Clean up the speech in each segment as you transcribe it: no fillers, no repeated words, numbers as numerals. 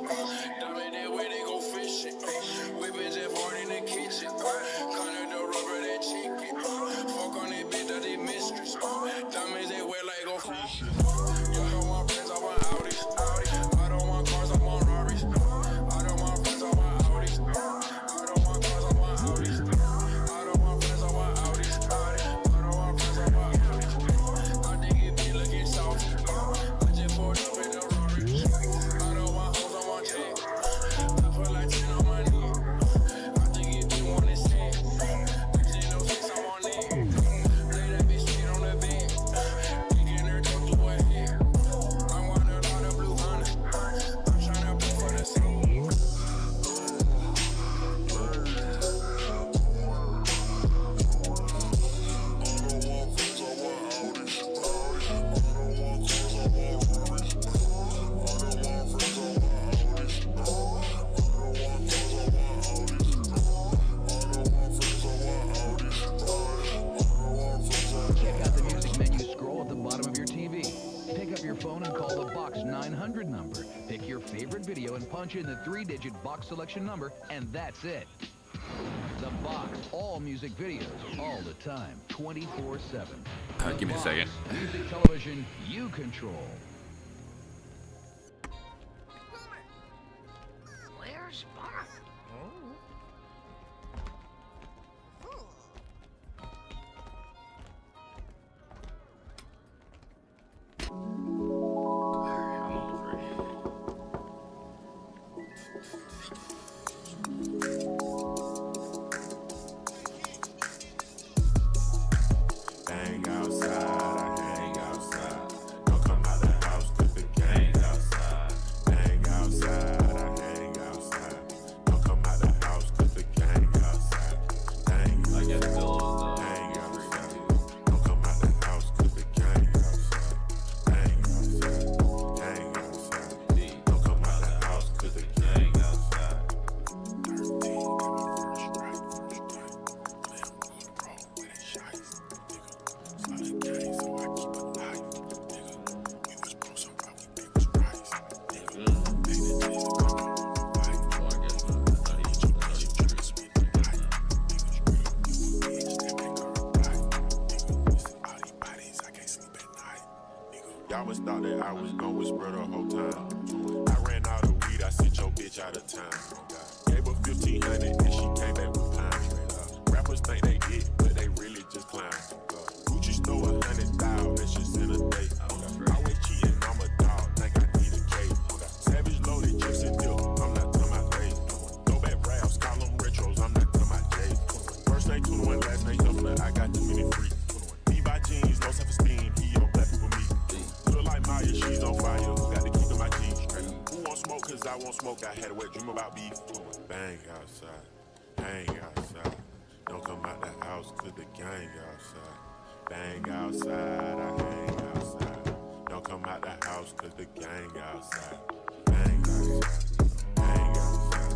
Diamond that way they go fishing. We been just born in the kitchen. Connor the rubber that chicken. Fuck on that bitch that they mistress. Diamonds that wear like go fishing. You don't want friends, I want Audis. I don't want cars, I want Rarries. I don't want friends, I want Audis. I don't want cars, I want Audis. I don't want friends, I want Audis. I don't want friends, I want Audis. I think it be looking soft. I just pulled up in the Rarries. I don't want hoes, I want check. I put like 10 on my knee. I think it be one to say. Bitch, no 6, I'm on it. Lay that bitch straight on the bed. Thinking her talk to her head. I want a lot of blue honey. I'm tryna pay for the scene. Check out the music menu scroll at the bottom of your TV. Pick up your phone and call the Box 900 number. Pick your favorite video and punch in the 3-digit box selection number, and that's it. The Box, all music videos, all the time, 24/7. Give me a second. Music television you control. Where's Spark? I'm over it. Hang outside, I hang outside. Don't come out the house, cause the gang outside. Hang outside, I hang outside. Don't come out the house, cause the gang outside. Hang I outside, guess Bill hang outside. Don't come out the house, cause the gang outside. Hang outside, hang outside. Don't come out the house, cause the gang outside. 13, got my first right. Play on good road with it shites, nigga. Slide the gang, so I keep a knife, nigga. We was bro, so why we big was rice, nigga. Back in the days, I come on the bike. Oh, I guess not. Not even. Bitch, you tricks me tonight, nigga. You a big stepping girl, right, nigga. It's all these bodies, I can't sleep at night, nigga. Y'all was thought that I was gon' whisper the whole time. I ran out of weed, I sent your bitch out of town. Gave her 1,500 and she came back with pounds. Rappers think they it, but they really just clown. Gucci stole 100,000, that's just in a day. Always cheating, I'm a dog, think I need a cake. Savage loaded, chips and dip, I'm not talking about Ray. Throwback raps, call them retros, I'm not talking about Jay. First name 21, last name Huffler, I got too many freaks. Levi jeans, low self-esteem, he on black people me. Look like Maya, she's on fire, got the key to my jeans. Who won't smoke, cause I won't smoke, I had a wet dream about beef. Bang outside, hang outside. Don't come out the house, cause the gang outside. Bang outside, I hang outside. Don't come out the house, cause the gang outside. Bang outside, hang outside.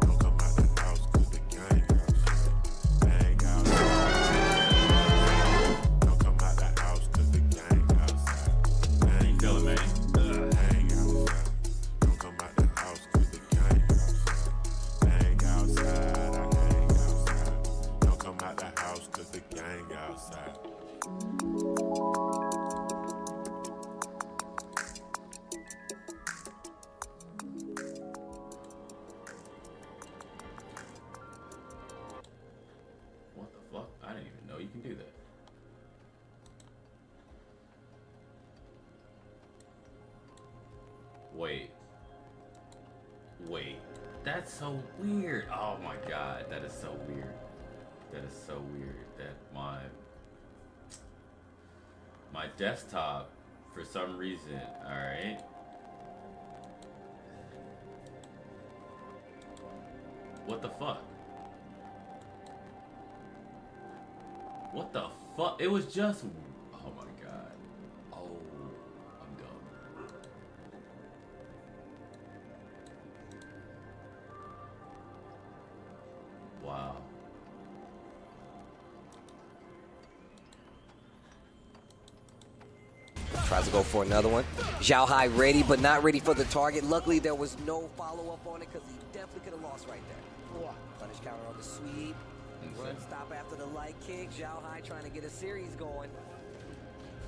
Don't come out the house, cause the gang outside. Bang outside. Don't come out the house, cause the gang outside. Bang Feel it, man. hang outside. Don't come out the house, cause the gang outside. Bang outside, I hang outside. Don't come out the house, cause the gang outside. What the fuck? I didn't even know you can do that. Wait. Wait. That's so weird. Oh my god, that is so weird. That is so weird that my desktop, for some reason, alright. What the fuck? What the fuck? It was just. Oh my god. Oh, I'm dumb. Wow. Tries to go for another one. Zhao Hai ready, but not ready for the target. Luckily, there was no follow-up on it because he definitely could have lost right there. Punish counter on the sweep. Run stop after the light kick. Zhao Hai trying to get a series going.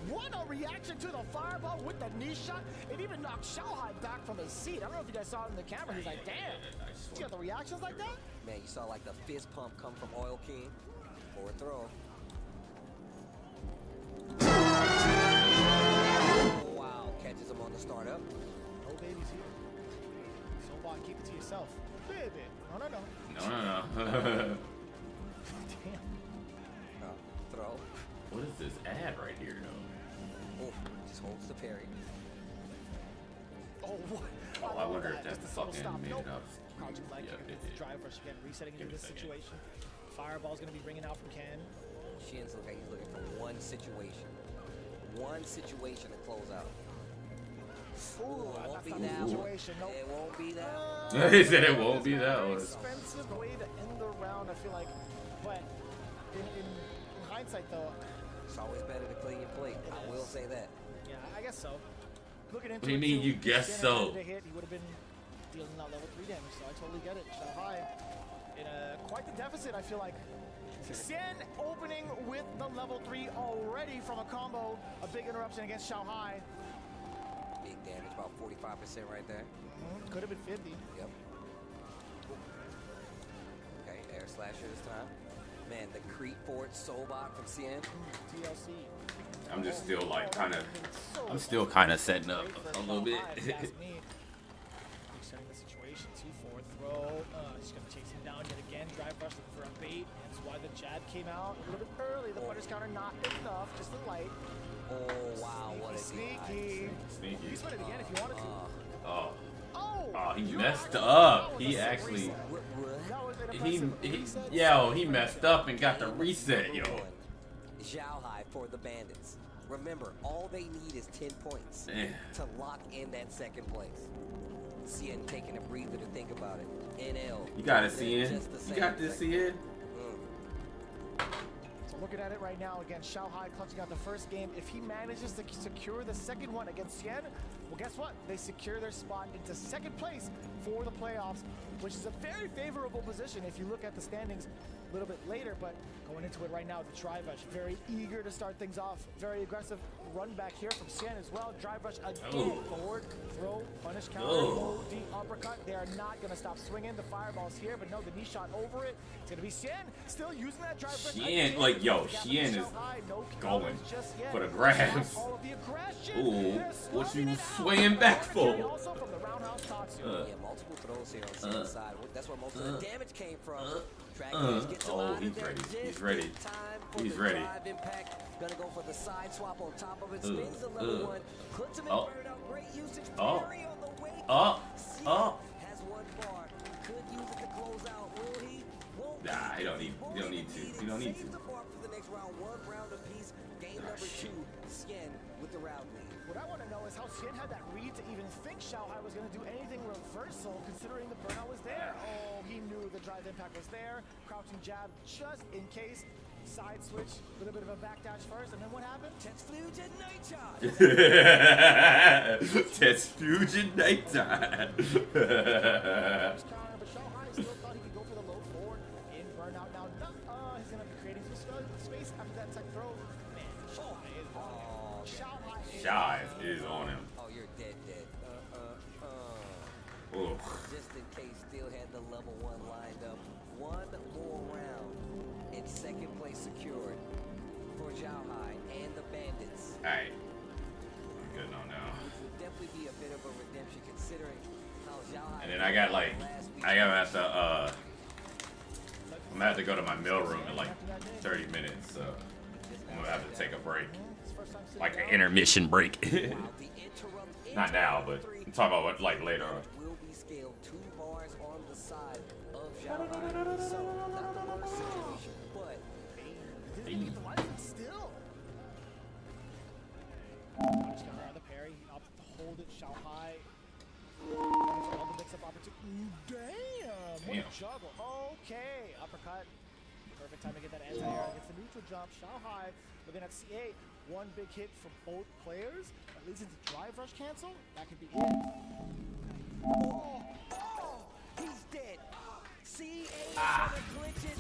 What a reaction to the fireball with the knee shot. It even knocked Zhao Hai back from his seat. I don't know if you guys saw it in the camera. He's like, damn. You got the reactions like that? Man, you saw like the fist pump come from Oil King. Forward throw. Oh, wow, catches him on the startup. No babies here. Sobot, keep it to yourself. Baby. No. No. Damn. Throw. What is this ad right here, though? Oh, just holds the parry. Oh, what? Oh, I wonder if Just that's a subtle fucking stop. made Nope. it up. Crouching leg Yeah, kick it against did. drive rush again, resetting into Give it this a second. situation. Fireball's gonna be ringing out from Ken. Shin's look like he's looking for one situation. One situation to close out. Ooh, it won't That's be not that the one. situation. Nope. It won't be that one. He said it won't be that Very one. expensive way to end the round, I feel like. But in hindsight, though, It's always better to clean your plate. I will say that. yeah, I guess so. Looking into What do you it, mean too, you if guess Shen so? had a hit, he would have been dealing that level 3 damage, so I totally get it. Zhao Hai in quite the deficit, I feel like. Xian opening with the level 3 already from a combo. A big interruption against Zhao Hai. Big damage, about 45% right there. Could have been 50. Yep. Okay, air slasher this time. Man, the creep forward Sobot from Cien. TLC. I'm just still like kind of. So I'm still kind of setting up a little bit. Resetting the situation. 2-4 throw. He's going to chase him down yet again. Drive rush looking for a bait. That's why the jab came out a little bit early. The punish counter not enough. Just a light. Oh, wow, what a Sneaky. Sneaky. You spin it again if you wanted to. Oh, Oh, he you messed heard up. that was He a actually, reset. That was an he, impressive reset. yo, he messed up and got the reset, yo. Zhao Hai for the Bandits. Remember, all they need is 10 points Eh. to lock in that second place. Cien taking a breather to think about it. NL. You got it, they're Cien. just the You same got this, thing. Cien. So looking at it right now, again, Zhao Hai clutching out the first game. If he manages to secure the second one against Xian, well, guess what? They secure their spot into second place for the playoffs, which is a very favorable position if you look at the standings a little bit later. But going into it right now, the Drive Rush, very eager to start things off. Very aggressive run back here from Xian as well. Drive Rush again, forward, throw, punish counter, low, deep uppercut. They are not going to stop swinging. The fireball's here, but no, the knee shot over it. It's going to be Xian still using that Drive Rush. Xian, again. like, yo, Gap Xian with is Zhao Hai, no going counters just yet. for the grabs. All of the aggression. Ooh, They're what slugging you it out. swinging back for? Also from the roundhouse Tatsu. Yeah, multiple throws here on Cien's side. That's where most of the damage came from. Dragon Age gets him Oh, out of he's there ready. just He's ready. in time for He's the ready. drive impact. Gonna go for the side swap on top of it. Spins the level 1. Puts him in Oh. burnout. Great usage. Oh. Parry on the way. Oh. Cien Oh. has one bar. Could use it to close out. Will he? Won't Nah, he don't need- Won't he don't even need to. it. He don't need Save to. the bar for the next round. One round apiece. Game number 2. Cien with the round lead. What I want to know is how Xian had that read to even think Zhao Hai was going to do anything reversal, considering the burnout was there. Oh, he knew the drive impact was there. Crouching jab just in case. Side switch, a little bit of a backdash first, and then what happened? Fusion Night Shot. Test Fusion Nighttime. Counter, but Zhao Hai still thought he could go for the low forward in burnout. Now, he's going to be creating some space after that tech throw. Man, Zhao Hai is on him. Zhao Hai is Shive is on him. Oh, you're dead. Ooh. Just in case, still had the level 1 lined up. One more round, and second place secured for Zhao Hai and the Bandits. Alright. I'm good on now. Which would definitely be a bit of a redemption considering how Zhao Hai. And then I got like, I gotta have to, I'm gonna have to go to my mailroom in like 30 minutes, so I'm gonna have to take a break. Like an intermission break. Not now, but I'm talking about what, like later on. Will be scaled 2 bars on the side of Zhao Hai. So, not the worst situation, but Didn't get the license still. Punish counter on the parry. He opted to hold it. Zhao Hai. All the mix-up opportunity. Damn! What a Damn. juggle. Okay. Uppercut. Perfect time to get that anti-air against the neutral jump. Shanghai looking at CA. One big hit from both players. That leads into drive rush cancel. That could be it. Oh, he's dead. CA gonna clinch it.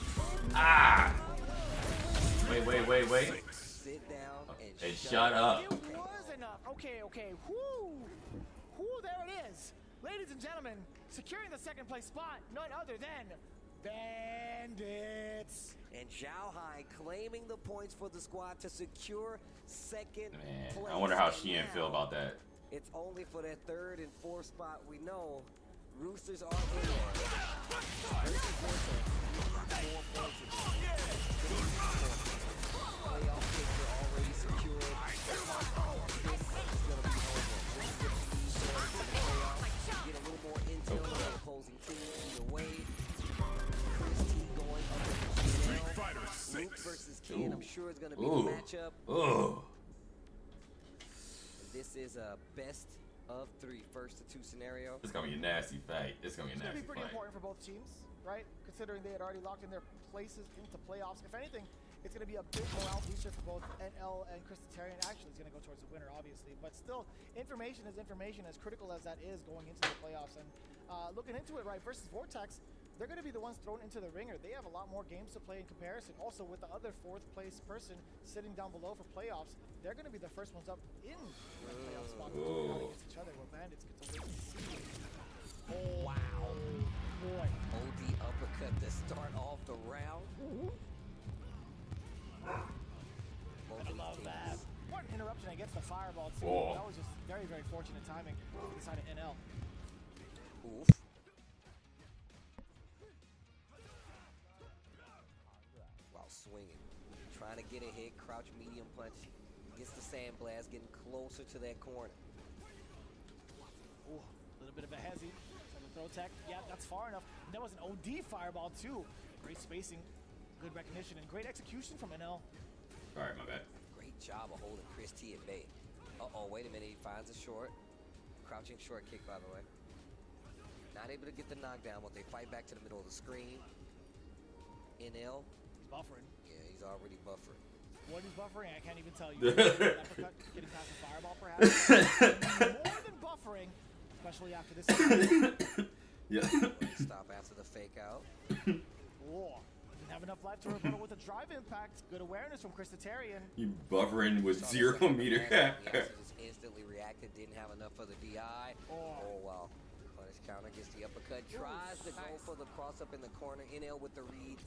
Wait. Sit down And shut up. It was enough. Okay. Whoo, there it is. Ladies and gentlemen, securing the second place spot, none other than Bandits. And Zhao Hai claiming the points for the squad to secure second Man, place. I wonder how And Sheehan now, feel about that. It's only for that third and fourth spot. We know Roosters are in there. Versus Vortex, 4 points again. Playoff picks are already secured. This is gonna be over. Get a little more intel on the opposing team. Either way, Chris T going up against GNL. Luke versus Ken, I'm sure it's gonna be the matchup. Oh. This is a best of 3, first to 2 scenario. It's gonna be a nasty fight. It's gonna be a It's going to nasty be pretty fight. important for both teams, right? Considering they had already locked in their places into playoffs. If anything, it's going to be a big morale booster for both NL and Christitarian. Actually, it's going to go towards the winner, obviously. But still, information is information, as critical as that is going into the playoffs. And looking into it, right, versus Vortex, they're going to be the ones thrown into the ringer. They have a lot more games to play in comparison. Also, with the other 4th place person sitting down below for playoffs, they're going to be the first ones up in the playoff spot against each other, where Bandits get to wait and see. Oh, Wow. boy. OD uppercut to start off the round. Both of Love these that. teams. What an interruption against the fireball, too. Whoa. That was just very, very fortunate timing for the side of NL. Oof. While swinging. Trying to get a hit, crouch medium punch. Gets the sandblast, getting closer to that corner. Ooh, a little bit of a hezzy. So the throw tech, yeah, that's far enough. And that was an OD fireball, too. Great spacing, good recognition, and great execution from NL. Alright, my bad. Great job of holding Chris T at bay. Uh-oh, wait a minute, he finds a short. Crouching short kick, by the way. Not able to get the knockdown, but they fight back to the middle of the screen. NL, He's buffering. yeah, he's already buffering. What he's buffering, I can't even tell you. Uppercut, getting past the fireball, perhaps. More than buffering, especially after this. Yeah. Stop after the fake out. Whoa. Didn't have enough life to rebuttal with the drive impact. Good awareness from Christitarian. You buffering with Saw the 0 second meter. command, he also just instantly reacted, didn't have enough for the DI. Oh. Oh, wow. Punish counter gets the uppercut, tries to go for the cross up in the corner. NL with the read,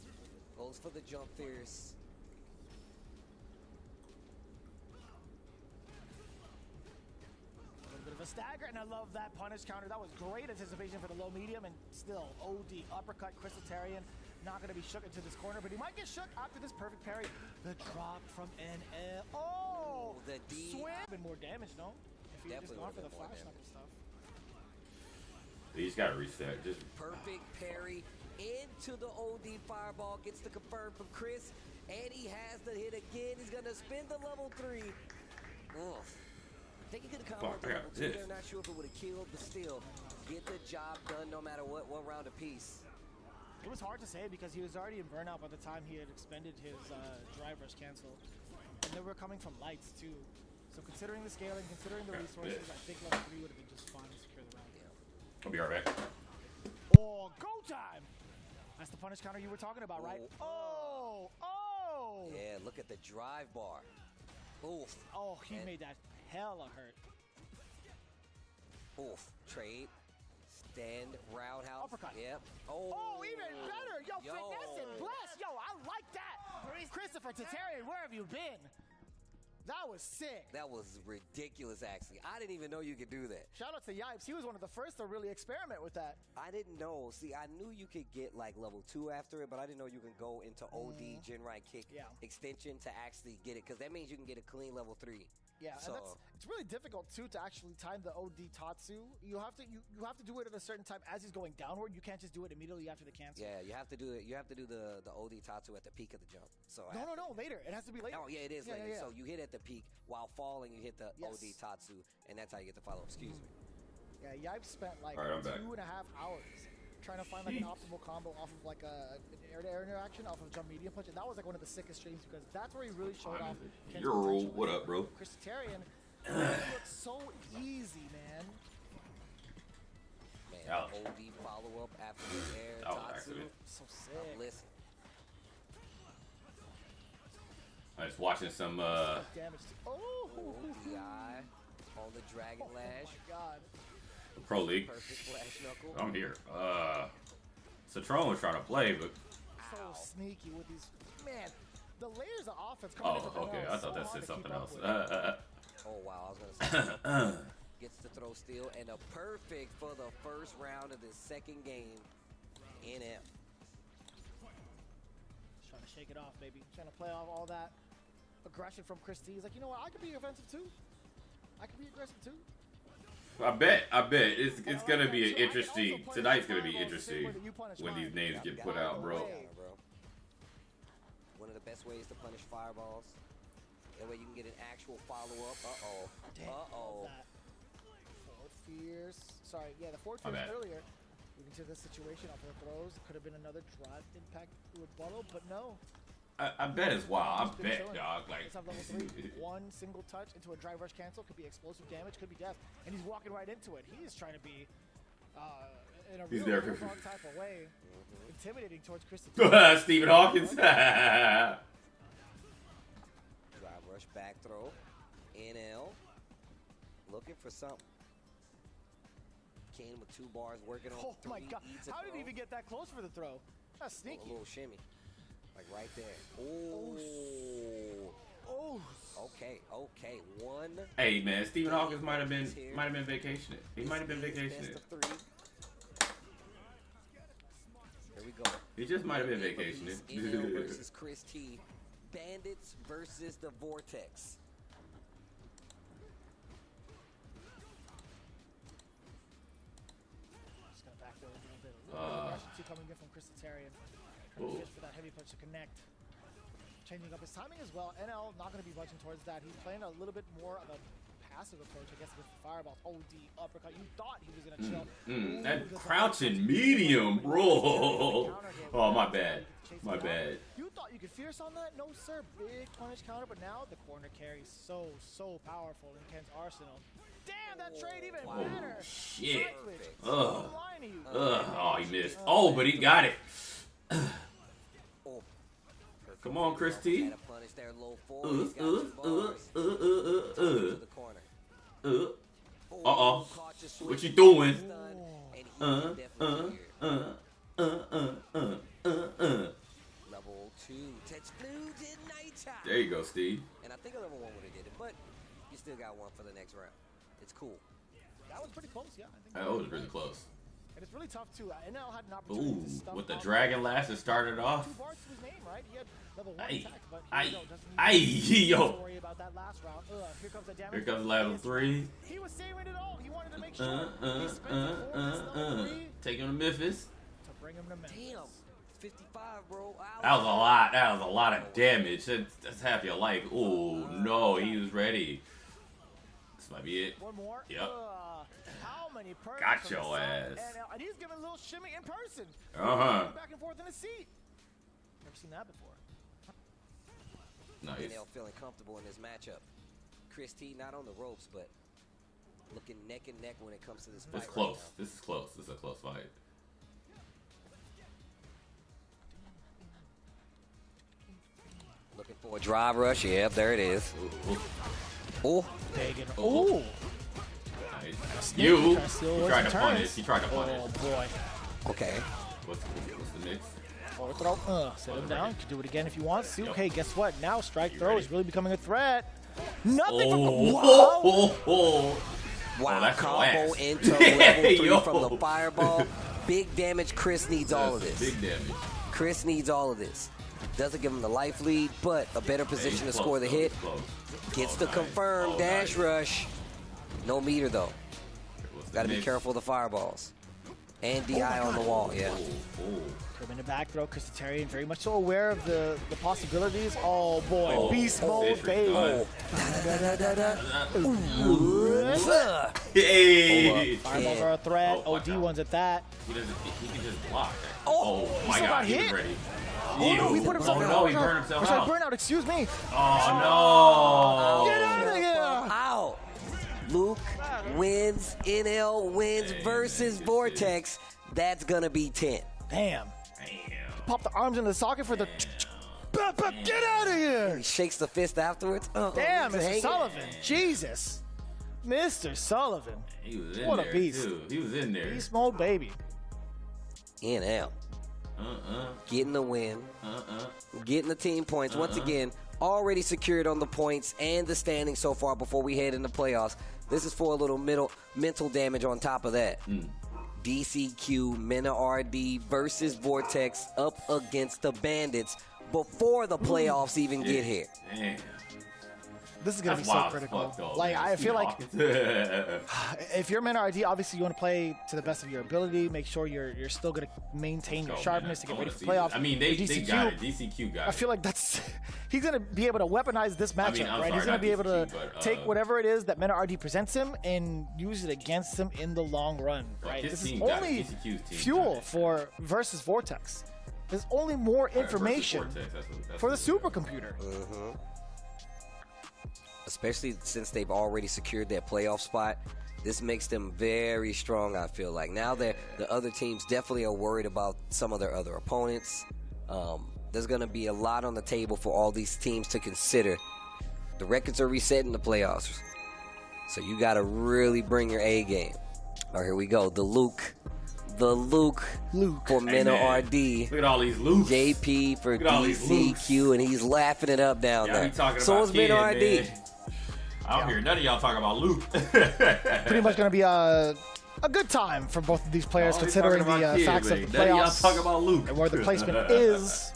goes for the jump fierce. A little bit of a stagger, and I love that punish counter. That was great anticipation for the low medium, and still OD uppercut. Christitarian not going to be shook into this corner, but he might get shook after this perfect parry. The drop from NL. Oh, the D. swim. Been more damage, no? If he had just Definitely gone for the would've been more flash damage. and stuff. You just gotta reset. Just Perfect parry into the OD fireball. Gets the confirm from Chris. And he has the hit again. He's going to spin the level 3. Oof. I think he could have come with the Fuck, level 2 yeah. there. Not sure if it would have killed, but still, get the job done no matter what. 1 round apiece. It was hard to say because he was already in burnout by the time he had expended his drive rush cancel. And they were coming from lights, too. So considering the scaling, considering the resources, I think level 3 would have been just fine to secure the round. I'll be right back. Oh, go time! That's the punish counter you were talking about, right? Oh! Oh! Yeah, look at the drive bar. Oof. Oh, he And- made that hella hurt. Oof. Trade. Stand. Roundhouse. Uppercut. Yep. Oh. Oh, even better! Yo, finesse and bless! Yo, I like that! Christopher Tatarian, where have you been? That was sick. That was ridiculous, actually. I didn't even know you could do that. Shout out to Yipes. He was one of the first to really experiment with that. I didn't know. See, I knew you could get like level 2 after it, but I didn't know you can go into OD, Gen right kick Yeah. extension to actually get it, because that means you can get a clean level 3. Yeah, So- and it's really difficult too to actually time the OD Tatsu. You have to do it at a certain time as he's going downward. You can't just do it immediately after the cancel. Yeah, you have to do it. You have to do the OD Tatsu at the peak of the jump. So No, later. It has to be later. Oh yeah, it is Yeah, later. yeah, yeah. So you hit at the peak while falling. You hit the Yes. OD Tatsu, and that's how you get the follow. Excuse me. Yeah, Yipes spent like All right, I'm back. 2.5 hours trying to find like an optimal combo off of like an air-to-air interaction off of jump medium punch, and that was like one of the sickest streams because that's where he really showed off. Ken's Yo, potential. what up, bro? Christarian, it looks so easy, man. Man, Ouch. OD follow-up after the air. That was Tatsu. accident. So sick. Listen. I was watching some Damage. Oh, DI on the Dragon Lash. my God. Pro League. Perfect flash knuckle. I'm here. Citron was trying to play, but So sneaky with these. Man, the layers of offense coming in oh, from okay. NL I is thought so that hard said to something keep up else. with. Oh wow, I was gonna say gets to throw steal and a perfect for the first round of this second game. NL. Just trying to shake it off, baby. Trying to play off all that aggression from Chris T. He's like, you know what? I could be offensive too. I could be aggressive too. I bet it's gonna be an interesting. Tonight's gonna be interesting when these names get put out, bro. One of the best ways to punish fireballs. That way you can get an actual follow-up. Uh-oh. Uh-oh. Ford Fierce. Sorry, yeah, the Ford My Fierce bad. earlier. Moving to this situation off of the throws. Could have been another drive impact rebuttal, but no. I bet it's wild. I Just been bet, chilling. dog. Like, Let's have level 3. One single touch into a drive rush cancel could be explosive damage, could be death, and he's walking right into it. He is trying to be in a He's real there. bulldog type of way, intimidating towards Chris. Stephen Hawkins. Drive rush back throw. NL. Looking for something. Kane with 2 bars working on Oh 3. my God! Eats a How did he throw. even get that close for the throw? That's A sneaky. little shimmy. Like right there. Oh. Oh, Okay, okay. One. Hey man, Stephen Hawkins might have been vacationing. He might have been vacationing. Best of 3. Here we go. He just might have been vacationing. NL versus Chris T. Bandits versus the Vortex. just gonna back there a little bit. A little bit of aggression too coming in from Chris Tarian. Trying to fish for that heavy punch to connect. Changing up his timing as well. NL not going to be budging towards that. He's playing a little bit more of a passive approach, I guess, with the fireballs. OD uppercut. You thought he was going to chill. Ooh, That the crouching double medium, punch. bro. Counter hit. Oh my bad. Chase My it down. bad. You thought you could fierce on that? No, sir. Big punish counter, but now the corner carry so powerful in Ken's arsenal. Damn, that trade even Oh better. shit. Side switch. Ugh. Line to you. Oh, he missed. Oh, but he got it. Oh. Come on, Chris T. Had a punish there, low 4. He's got 2 bars. To the corner. Uh-oh. Caught your switch. What you doing? Stun, and he definitely here. Level 2. Touch blue did night time. There you go, Steve. And I think a level 1 would have did it, but you still got 1 for the next round. It's cool. That was pretty close, yeah. I think That was really close. And it's really tough too. NL had an opportunity Ooh, to stuff with the out Dragon Lash that started off. 2 bars to his name, right? He had level 1 Aye. attack, but Aye. here we go. Doesn't need Yo. to worry about that last round. Here comes the damage. Here comes level 3. He was saving it all. He wanted to make sure he spent it for this level 3 Take him to Memphis. to bring him to Memphis. Damn. 55, bro. That was a lot. That was a lot of damage. That's half your life. Oh no, he was ready. This might be it. One more. Yep. How many perks Got from your the side? ass. And he's giving a little shimmy in person. Uh-huh. Back and forth in his seat. Never seen that before. Nice. NL feeling comfortable in this matchup. Chris T not on the ropes, but looking neck and neck when it comes to this fight. It's close. Right now. This is close. This is a close fight. Looking for a drive rush. Yep, there it is. Oh, Dagan. Oh. Oh. Nice. You. Trying to steal He his tried to turns. punish. He tried to punish. Oh boy. okay. What's the mix? Forward throw. Sit him down. You can do it again if you want to. Yep. Okay, guess what? Now strike You throw ready? is really becoming a threat. Nothing from Oh. wow. Oh, oh. Wow, that's your combo ass. into level 3 Yo. from the fireball. Big damage. Chris needs all of That's this. Big damage. Chris needs all of this. Doesn't give him the life lead, but a better position to He's score the close, hit. though. He's close. Gets Oh, the nice. confirmed Oh, dash nice. rush. No meter though. What's the Got to be mix? careful of the fireballs. And DI on the wall, yeah. Oh. Curve in the back throw. Christarian very much so aware of the possibilities. Oh boy, Oh. beast mode, Citric baby. gun. Da-da-da-da-da. Ooh. Hey. Fireballs are a threat. Oh, OD one's at that. He can just block. Oh, my still God, got he was hit? ready. Oh no, he put himself out. No, he burned himself Or sorry, out. burnout, excuse me. Oh, no. Get out of here. Out. Luke wins, NL wins versus Vortex. That's going to be 10. Damn. Damn. Pop the arms into the socket for the. Get out of here. He shakes the fist afterwards. Damn, Luke's Mr. hanging. Sullivan. Jesus. Mr. Sullivan. He was in What a there, beast. too. He was in there. Beast mode, baby. NL. Getting the win. Getting the team points. Once again, already secured on the points and the standings so far before we head into playoffs. This is for a little mental damage on top of that. DCQ, Mena RD versus Vortex up against the Bandits before the playoffs even get here. Damn. This is going to be That's so wild as critical. fuck, though, Like, man. I feel like Hawkins. if you're Mena RD, obviously you want to play to the best of your ability. Make sure you're still going to maintain your Go, sharpness to man. get I ready wanna for see playoffs. this. I mean, they DCQ, got it. DCQ got it. I feel like that's he's going to be able to weaponize this matchup, I'm right? sorry, He's going to be able not to DCQ, but, take whatever it is that Mena RD presents him and use it against him in the long run, right? his This is team got it. only DCQ's team got fuel it. for versus Vortex. There's only more information Vortex, that's for the what- supercomputer. Especially since they've already secured their playoff spot. This makes them very strong, I feel like. Now that the other teams definitely are worried about some of their other opponents. There's going to be a lot on the table for all these teams to consider. The records are reset in the playoffs. So you got to really bring your A game. All right, here we go. The Luke for Mena man. RD. Look at all these loops. JP for Look at all these DCQ, and he's laughing it up down Y'all there. be talking So about is Mena Ken, RD. man. I don't hear none of y'all talking about Luke. Pretty much going to be a good time for both of these players, considering the facts of the None of y'all playoffs talking about Luke. and where the placement is.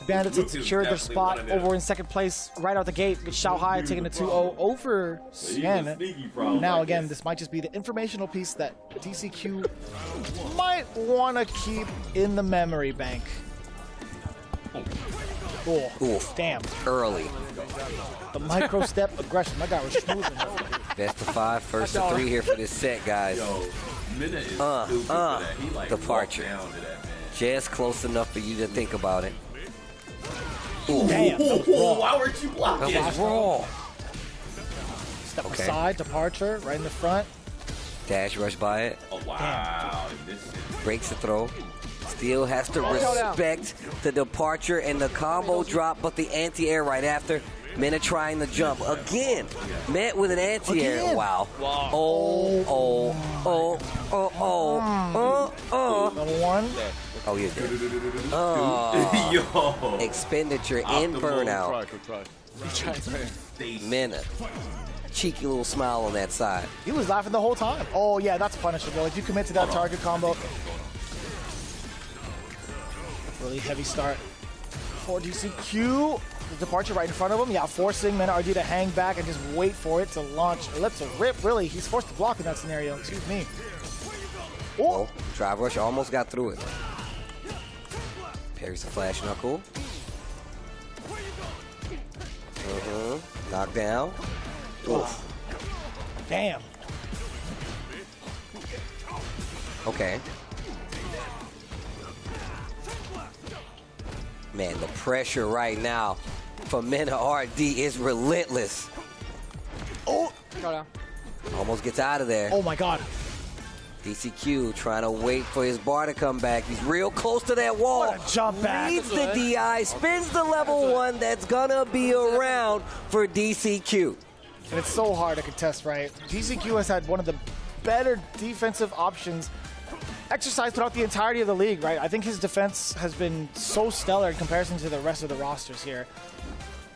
The Bandits have Luke is secured their definitely spot one of them. over in second place right out the gate with Shanghai taking the 2-0 over He's a Cien. sneaky problem Now, like again, this. this might just be the informational piece that DCQ might want to keep in the memory bank. Oh, Oof. damn. Early. The micro step aggression. My guy was smoothing. Best of 5, first of 3 here for this set, guys. Yo, Mena is stupid for that. He like departure. walked down to that, man. Just close enough for you to think about it. Damn. That was Oh, raw. why weren't you blocking? That was raw. Step Okay. aside, departure, right in the front. Dash rush by it. Oh, wow. This is Breaks the throw. Still has to go down. respect the departure and the combo drop, but the anti-air right after. Mena trying to jump. Again, met with an anti-air. Again. Wow. Oh. Level one. Oh, you're good. yo. Expenditure in Optimal burnout. Station. Mena. Cheeky little smile on that side. He was laughing the whole time. Oh, yeah, that's punishable. If you commit to that target combo. Really heavy start for DCQ. The departure right in front of him. Yeah, forcing Mena RD to hang back and just wait for it to launch. Let to rip, really. He's forced to block in that scenario. Excuse me. Oh, drive rush almost got through it. Parries the flash knuckle. Knockdown. Oof. Damn. Okay. Man, the pressure right now for Mena RD is relentless. Oh, Almost gets out of there. oh my God. DCQ trying to wait for his bar to come back. He's real close to that wall. What a jump back. Reads the DI, spins the level 1 that's gonna be around for DCQ. And it's so hard to contest, right? DCQ has had one of the better defensive options exercised throughout the entirety of the league, right? I think his defense has been so stellar in comparison to the rest of the rosters here.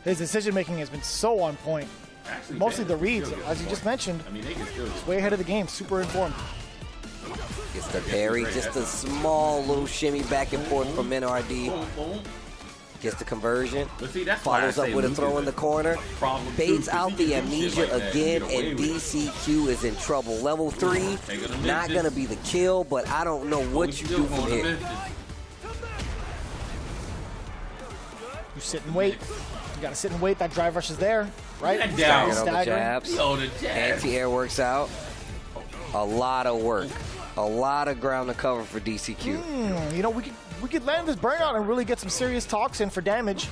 His decision-making has been so on point. Actually, Mostly the Bandits reads, still get as you just points. mentioned. I mean, they can still get Way ahead of the game, super informed. Gets the parry, just a small little shimmy back and forth from Mena RD. boom, boom. Gets the conversion. But see, that's why I Follows up say with a Luke throw is in the a corner. problem Baits too, 'cause out he the can do shit amnesia like that and again, get away and with it. DCQ is in trouble. Level 3, Taking a not Memphis. going to be the kill, but I don't know what you Still do from going to here. Memphis. You sit and wait. You gotta sit and wait. That drive rush is there, right? Get down. Get on the Staggering. jabs. Yo, the jab. Anti-air works out. A lot of work. A lot of ground to cover for DCQ. You know, we could land this burnout and really get some serious talks in for damage.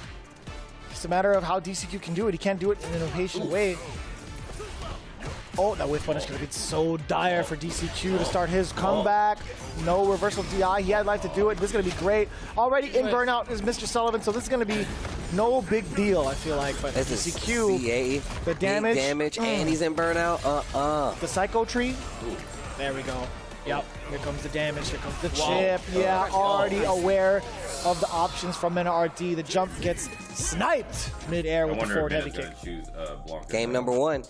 It's a matter of how DCQ can do it. He can't do it in an impatient way. Oh, that whiff punish could have been so dire for DCQ to start his comeback. No reversal DI. He had life to do it. This is going to be great. Already in burnout is Mr. Sullivan, so this is going to be no big deal, I feel like. But This is DCQ, CA, the damage, and he's in burnout. the Psycho Tree. There we go. Yep, here comes the damage, here comes the chip. Yeah, already aware of the options from MNRD. The jump gets sniped mid-air I with the wonder forward if heavy Mina's kick. gonna choose Blanca. Game number 1.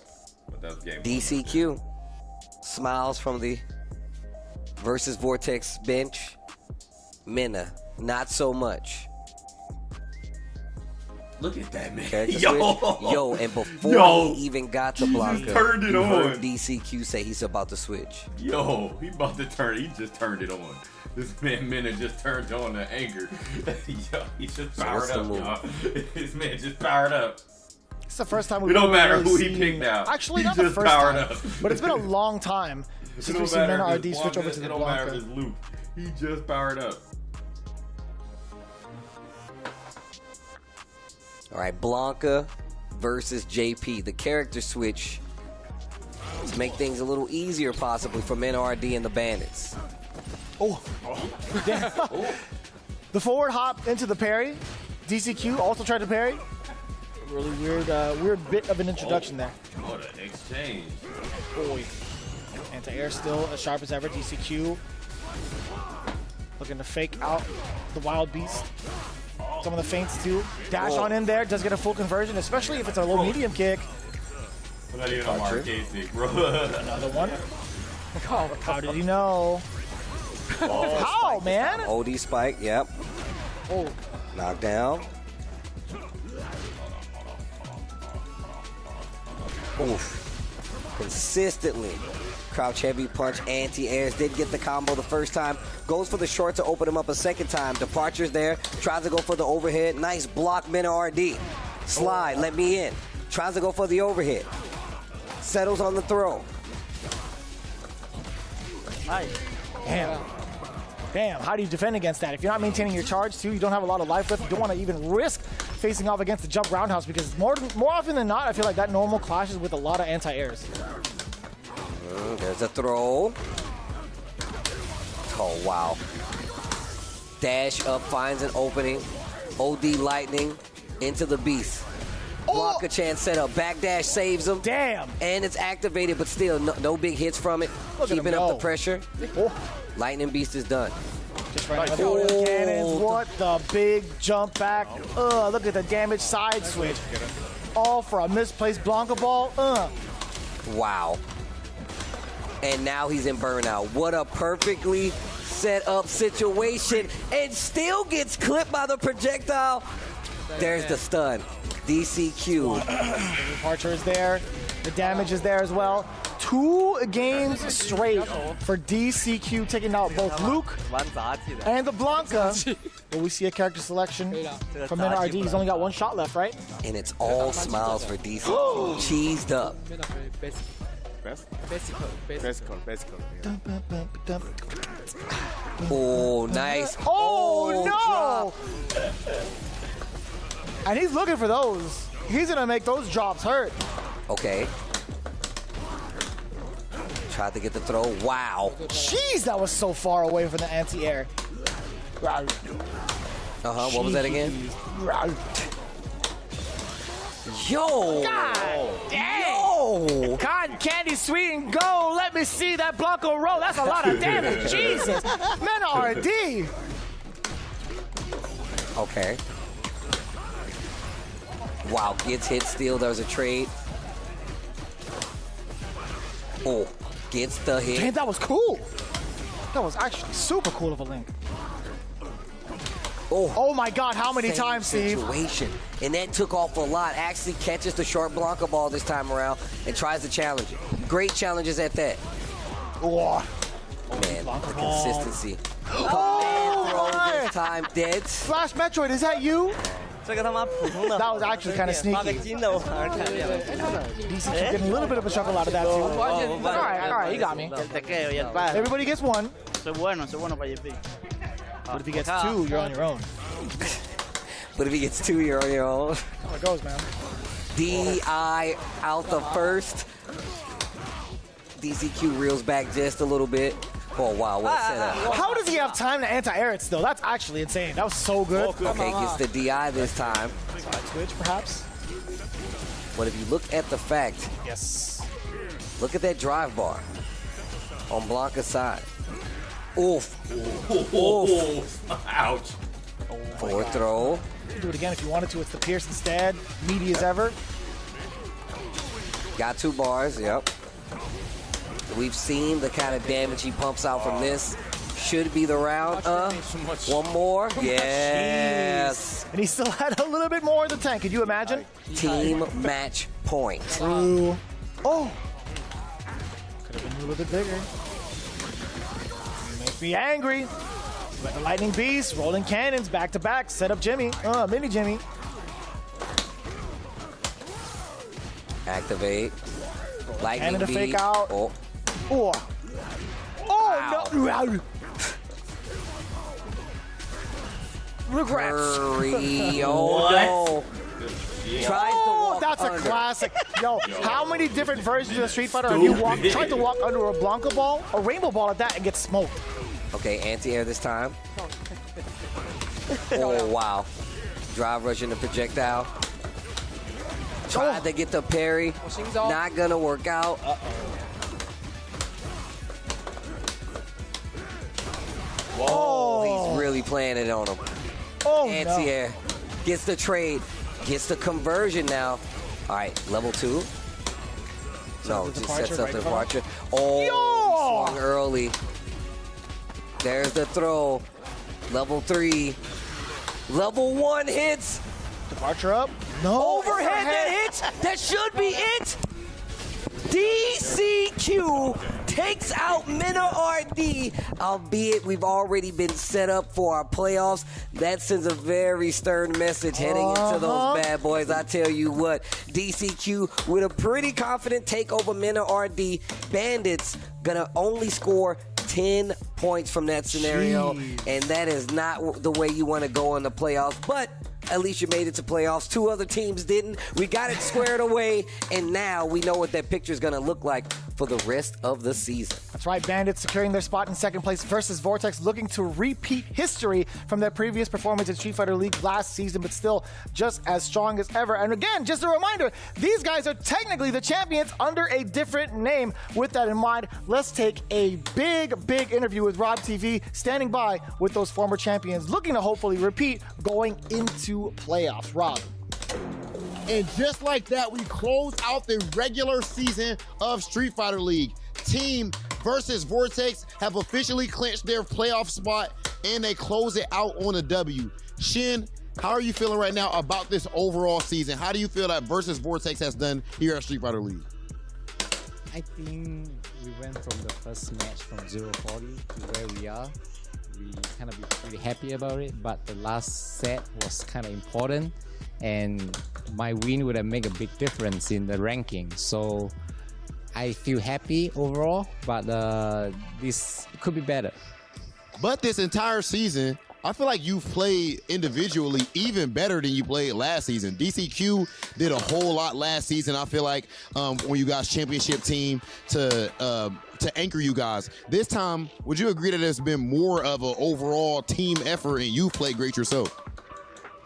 But that's game DCQ. Smiles from the versus Vortex bench. Mina, not so much. Look at that, man. Character Yo. switch. Yo, and before Yo. he even got to He Blanca, just turned it you heard on. DCQ say he's about to switch. Yo, he about to turn. He just turned it on. This man Mina just turned on the anger. Yo, he just So powered what's the up, move? y'all. This man just powered up. It's the first time we've It don't matter really who he seen- picked out. Actually, He not the just first powered time, up. but it's been a long time It since don't we've seen matter if MNRD it's switch over Blanca, to the it don't matter if Blanca. it's Luke. He just powered up. All right, Blanca versus JP. The character switch to make things a little easier possibly for MNRD and the Bandits. Oh, damn. The forward hop into the parry. DCQ also tried to parry. Really weird bit of an introduction there. What an exchange. Boy. Anti-air still as sharp as ever. DCQ looking to fake out the Wild Beast. Some of the feints too. Dash on in there. Does get a full conversion, especially if it's a low medium kick. I'm not even on my arcade stick, bro. Another one. How did he know? How, man? OD spike, yep. Oh, Knockdown. Oof. Consistently. Crouch heavy punch, anti-airs. Did get the combo the first time. Goes for the short to open him up a second time. Departure's there. Tries to go for the overhead. Nice block, MNRD. Slide, let me in. Tries to go for the overhead. Settles on the throw. damn. Damn, how do you defend against that? If you're not maintaining your charge too, you don't have a lot of life left, you don't want to even risk facing off against the jump roundhouse because more often than not, I feel like that normal clashes with a lot of anti-airs. There's a throw. Oh, wow. Dash up, finds an opening. OD lightning into the beast. Blanca chance set up. Backdash saves him. Damn. And it's activated, but still no big hits from it. Look at him Keeping up the go. pressure. Oh, Lightning Beast is done. just right now. Oh. Cannons, what the big jump back. Look at the damage side switch. All for a misplaced Blanca ball. Wow. And now he's in burnout. What a perfectly set up situation. And still gets clipped by the projectile. There's the stun. DCQ. Departure is there. The damage is there as well. 2 games straight for DCQ, taking out both Luke and the Blanca. Will we see a character selection from NRD? He's only got 1 shot left, right? And it's all smiles for DC. Cheesed up. Oh, nice. Oh, no! drop. And he's looking for those. He's gonna make those drops hurt. Okay. Tried to get the throw. Wow. Jeez, that was so far away from the anti-air. What was that again? Yo. God dang. Yo. Cotton candy, sweet and gold. Let me see that Blanco roll. That's a lot of damage. Jesus. Men RD. Okay. Wow, gets hit still. There's a trade. Oh, gets the hit. Man, that was cool. That was actually super cool of a link. Oh my God, how many Same times, Steve? situation. And that took off a lot. Actually catches the short Blanca ball this time around and tries to challenge it. Great challenges at that. Oh, Man, Blanca the ball. consistency. Oh, Throw my. this time dead. Flash Metroid, is that you? 这个他妈普通的 That was actually kind of 发个 sneaky. 金的，我好像看见了。 DCQ getting a little bit of a chuckle out of that too. All right, you got me. Te creo, y el padre. Everybody gets one. Soy bueno para JP. But if he gets two, you're on your own. But if he gets 2, you're on your own. That's how it goes, man. DI out the first. DCQ reels back just a little bit. Oh, wow, what a setup. How does he have time to anti-air it still? That's actually insane. That was so good. Okay, gets the DI this time. Side switch, perhaps? But if you look at the fact, Yes. look at that drive bar on Blanca's side. Oof. Ouch. Forward throw. You can do it again if you wanted to. It's the Pierce instead. Meaty as ever. Got 2 bars, yep. We've seen the kind of damage he pumps out from this. Should be the round. One more. Yes. And he still had a little bit more in the tank. Could you imagine? Team match point. True. Oh. Could have been a little bit bigger. You make me angry. But the Lightning Beast, rolling cannons back to back. Set up Jimmy. Mini Jimmy. Activate. Lightning Cannon to fake beat. out. Oh. Oh. Oh, no. Regrets. Hurry. Oh, no. Tries to Oh, walk that's a under. classic. Yo, how many different versions of Street Fighter have you tried to walk under a Blanca ball, a rainbow ball at that, and get smoked? Okay, anti-air this time. Oh, wow. Drive rushing the projectile. Tried to get the parry. Not gonna work out. Oh, He's really playing it on him. oh no. Anti-air. Gets the trade. Gets the conversion now. All right, level 2. No, just sets up the departure. Oh, he swung early. There's the throw. Level 3. Level 1 hits. Departure up. No. Overhead that hits. That should be it. DCQ takes out Minna RD, albeit we've already been set up for our playoffs. That sends a very stern message heading into those bad boys. I tell you what, DCQ with a pretty confident take over Minna RD. Bandits gonna only score 10 points from that scenario, and that is not the way you want to go in the playoffs, but at least you made it to playoffs. 2 other teams didn't. We got it squared away, and now we know what that picture is going to look like for the rest of the season. That's right, Bandits securing their spot in second place versus Vortex, looking to repeat history from their previous performance in Street Fighter League last season, but still just as strong as ever. And again, just a reminder, these guys are technically the champions under a different name. With that in mind, let's take a big interview with Rob TV, standing by with those former champions, looking to hopefully repeat going into playoffs. Rob. And just like that, we close out the regular season of Street Fighter League. Team versus Vortex have officially clinched their playoff spot, and they close it out on a W. Shin, how are you feeling right now about this overall season? How do you feel that versus Vortex has done here at Street Fighter League? I think we went from the first match from 0-40 to where we are. We kind of be pretty happy about it, but the last set was kind of important, and my win would have made a big difference in the ranking. So I feel happy overall, but this could be better. But this entire season, I feel like you played individually even better than you played last season. DCQ did a whole lot last season. I feel like when you guys championship team to anchor you guys. This time, would you agree that there's been more of an overall team effort and you played great yourself?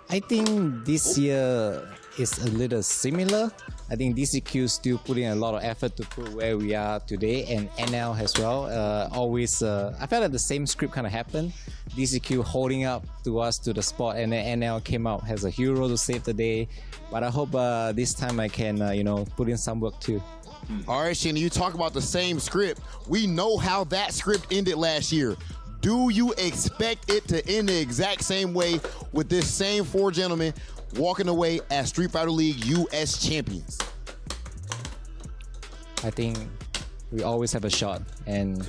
I think this year is a little similar. I think DCQ is still putting a lot of effort to put where we are today, and NL as well. I felt like the same script kind of happened. DCQ holding up to us to the spot, and then NL came out as a hero to save the day. But I hope this time I can, put in some work too. All right, Shin, you talk about the same script. We know how that script ended last year. Do you expect it to end the exact same way with this same 4 gentlemen walking away as Street Fighter League US champions? I think we always have a shot, and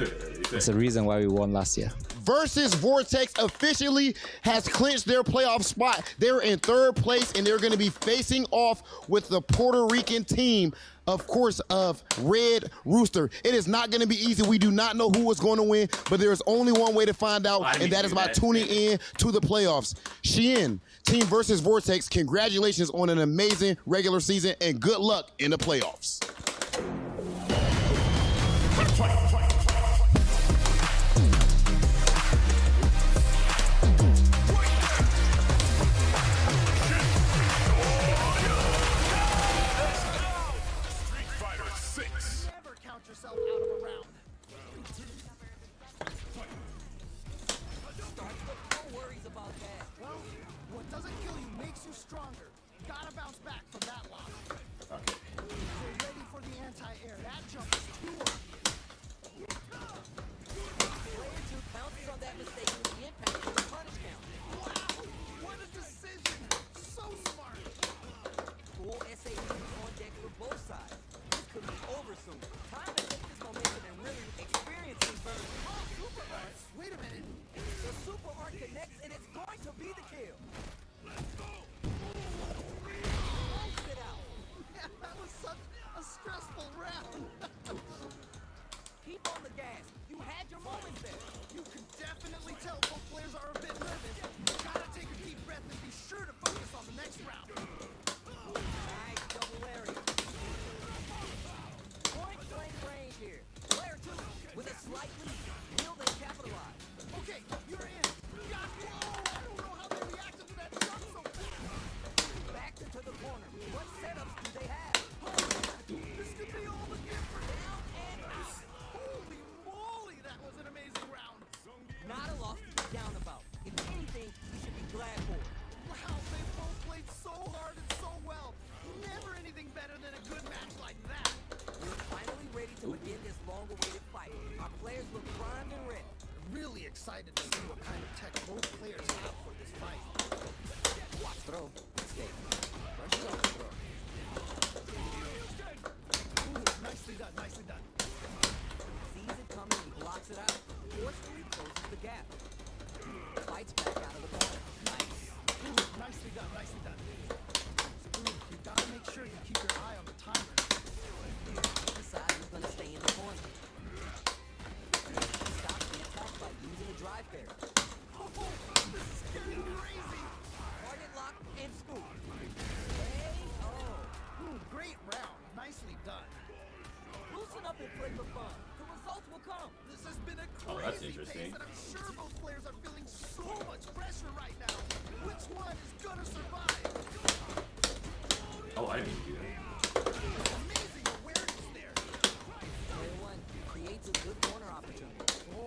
it's the reason why we won last year. versus Vortex officially has clinched their playoff spot. They're in third place, and they're going to be facing off with the Puerto Rican team, of course, of Red Rooster. It is not going to be easy. We do not know who is going to win, but there's only one way to find out, and that is by tuning in to the playoffs. Shein, team versus Vortex, congratulations on an amazing regular season, and good luck in the playoffs. Never count yourself out of a round. No worries about that. Well, what doesn't kill you makes you stronger. Gotta bounce back from that loss. Okay. You're ready for the anti-air. That jump is too early. Player 2 pounces on that mistake with the impact for the punish count. Wow, what a decision. So smart. Full SAE on deck for both sides. This could be over soon. Time to take this momentum and really experience these burns. Oh, super art. Wait a minute. The super art connects and it's going to be the kill. Close it out. Yeah, that was such a stressful round. Keep on the gas. You had your moments there. You can definitely tell both players are a bit nervous. Gotta take a deep breath and be sure to focus on the next round. Nice double area. Point blank range here. Player 2 with a slight lead. Will they capitalize? Okay, you're in. God, whoa! I don't know how they reacted to that jump so fast. Back into the corner. What setups do they have? This could be all the difference. Down and out. Holy moly, that was an amazing round. Not a loss to be down about. If anything, we should be glad for it. Wow, they both played so hard and so well. Never anything better than a good match like that. We're finally ready to begin this long-awaited fight. Our players look primed and ready. Really excited to see what kind of tech both players have for this fight. Watch throw. Escape. First throw. Ooh, nicely done, nicely done. Sees it coming and blocks it out. Forcefully closes the gap. Fights back out of the corner. Nice. Ooh, nicely done, nicely done. Ooh, you gotta make sure you keep your eye on the timer. Decide who's gonna stay in the corner. Stops the attack by using a drive carry. Oh, this is getting crazy. Target lock and scoop. KO. Ooh, great round. Nicely done. Loosen up and play for fun. The results will come. This has been a Oh, crazy that's interesting. pace, and I'm sure both players are feeling so much pressure right now. Which one is gonna survive? Oh, I didn't do that. Amazing awareness there. Player 1 creates a good corner opportunity. Oh,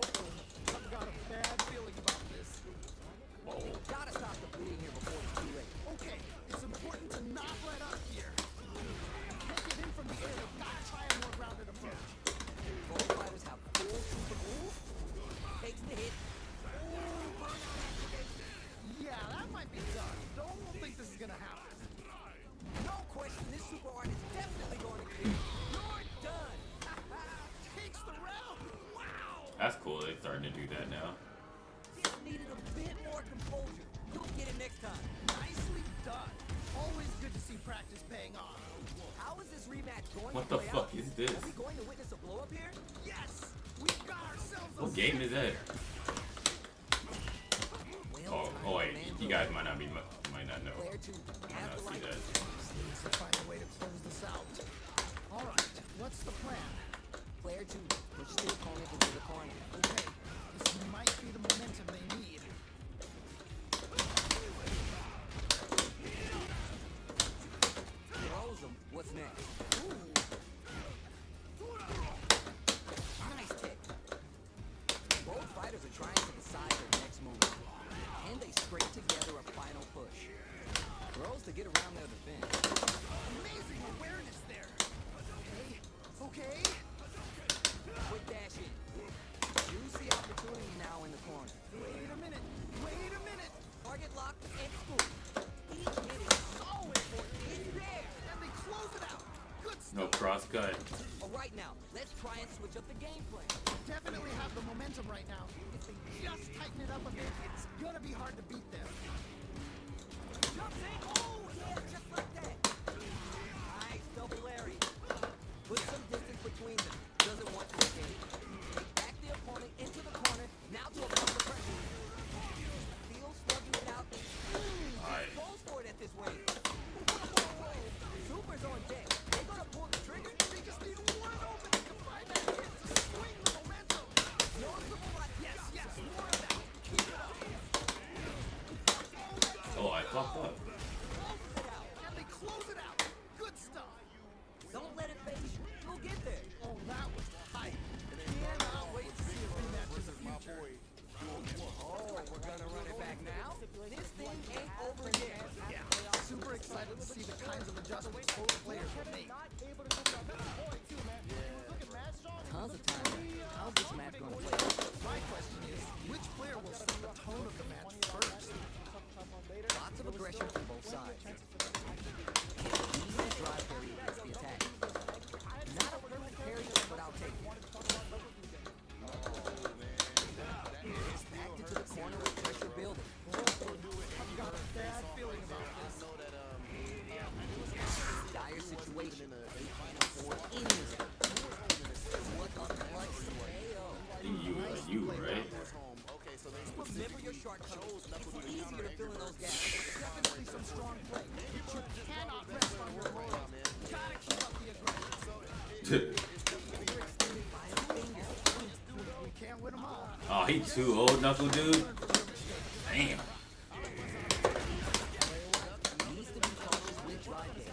I've got a bad feeling about this. Gotta stop the bleeding here before it's too late. Okay, it's important to not let up here. Can't get in from the air. They've got to try a more grounded approach. Both fighters have full super move. Takes the hit. Ooh, burnout activation. Yeah, that might be done. Don't think this is gonna happen. No question, this super art is definitely going to clear. You're done. Takes the round. Wow. That's cool. They're starting to do that now. Just needed a bit more composure. You'll get it next time. Nicely done. Always good to see practice paying off. How is this rematch going What to the play fuck out? is this? Are we going to witness a blow up here? Yes, we've got ourselves a What game is that? Well, Oh, wait. You guys might not know. Player 2 Might has not the see light. that. needs to find a way to close this out. All right, what's the plan? Player 2 pushes the opponent into the corner. Okay, this might be the momentum they need. Throws him. What's next? Nice kick. Both fighters are trying to decide their next move. Can they scrape together a final push? Throws to get around their defense. Amazing awareness there. Okay. Quick dash in. Juicy opportunity now in the corner. Wait a minute. Wait a minute. Target lock and scoop. Each hit is so important. It's there. And they close it out. Good stuff. No cross cut. All right now, let's try and switch up the game plan. Definitely have the momentum right now. If they just tighten it up a bit, it's gonna be hard to beat them. Jumps in. Oh, yeah, just like that. Nice, double Larry. Put some distance between them. Doesn't want to escape. Take back the opponent into the corner. Now to apply the pressure. Feels slugging it out. Goes for it at this way. Super's on deck. They're gonna pull the trigger. They just need one opening to find that hit to swing the momentum. Noticeable like yes, more of that. Keep it up. Oh, I fucked up. And they close it out. Good stuff. Don't let it phase you. You'll get there. Oh, that was tight. Cannot wait to see a rematch in the future. Oh, we're gonna run it back now? This thing ain't over yet. Yeah, super excited to see the kinds of adjustments both players will make. Tons of time. How's this match gonna play? My question is, which player will set the tone of the match first? Lots of aggression from both sides. Easy drive carry against the attack. Not a perfect carry, but I'll take it. Back into the corner with pressure building. I've got a bad feeling about this. Dire situation. In this. What a clutch KO. You, right? Remember your shortcuts. It's easier to fill in those gaps. Definitely some strong play. You cannot rest on your laurels. Gotta keep up the aggression. We can't win them all. Oh, he too old, Knuckle dude. Damn. Needs to be cautious with drive game.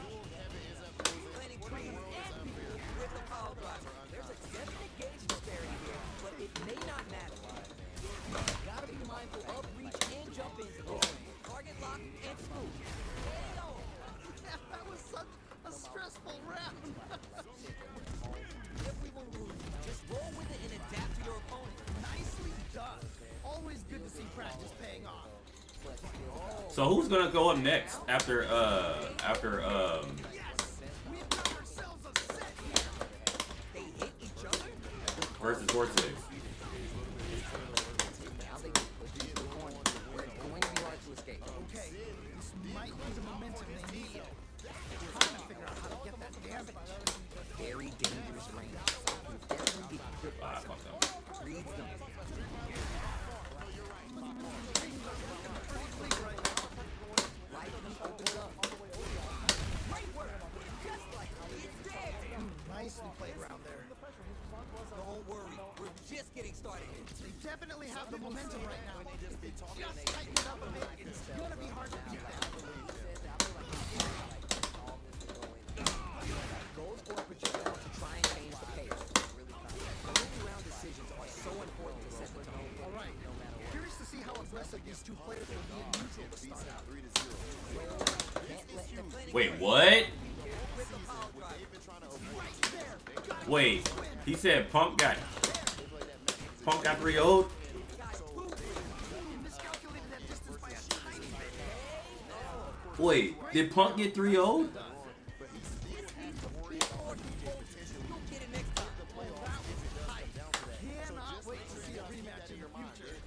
Planning trees and people with the power driver. There's a definite gauge disparity here, but it may not matter. Gotta be mindful of reach and jump ins. Target lock and smooth. That was such a stressful round. If we will lose, just roll with it and adapt to your opponent. Nicely done. Always good to see practice paying off. So who's gonna go up next after Yes, we've got ourselves a set here. They hit each other. versus Vortex? Now they get pushed into the corner, where it's going to be hard to escape. Okay, this might be the momentum they need. We're trying to figure out how to get that damage. Very dangerous range. You definitely get good Ah, I fucked up. reads them. Light heat opens up. Great work. Just like it's dead. Nicely played around there. Don't worry, we're just getting started. They definitely have the momentum right now. If they just tighten it up a bit, it's gonna be hard to beat them. Goes for a projectile to try and change the pace. Early round decisions are so important to set the tone. All right, curious to see how aggressive these two players will be in neutral to start out. Wait, what? Wait, he said Punk got 3-0'd? Miscalculated that distance by a tiny bit. Wait, did Punk get 3-0'd? Cannot wait to see a rematch in the future.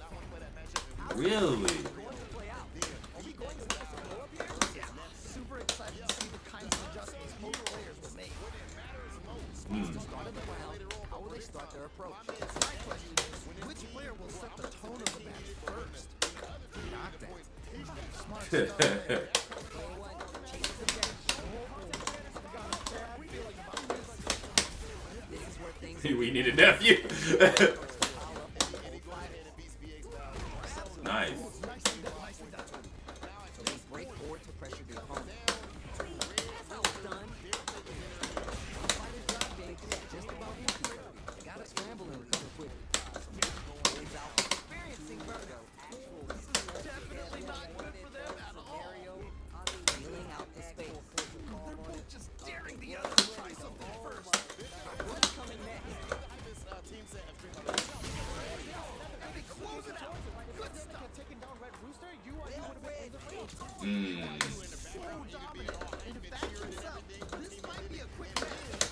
Really? Super excited to see the kinds of adjustments both players will make. Start of the round, how will they start their approach? My question is, which player will set the tone of the match first? Knockdown. Smart stuff. We need a nephew. Nice. So they break forward to pressure the opponent. That's how it's done. Fighters drive game just about empty. They gotta scramble and recover quickly. Wins out experiencing Virgo. Definitely not good for them at all. Feeling out the space. They're both just daring the other to try something first. What's coming next? And they close it out. Good stuff. Taking down Red Rooster, you would have been in the range. So dominant. And if that keeps up, this might be a quick match.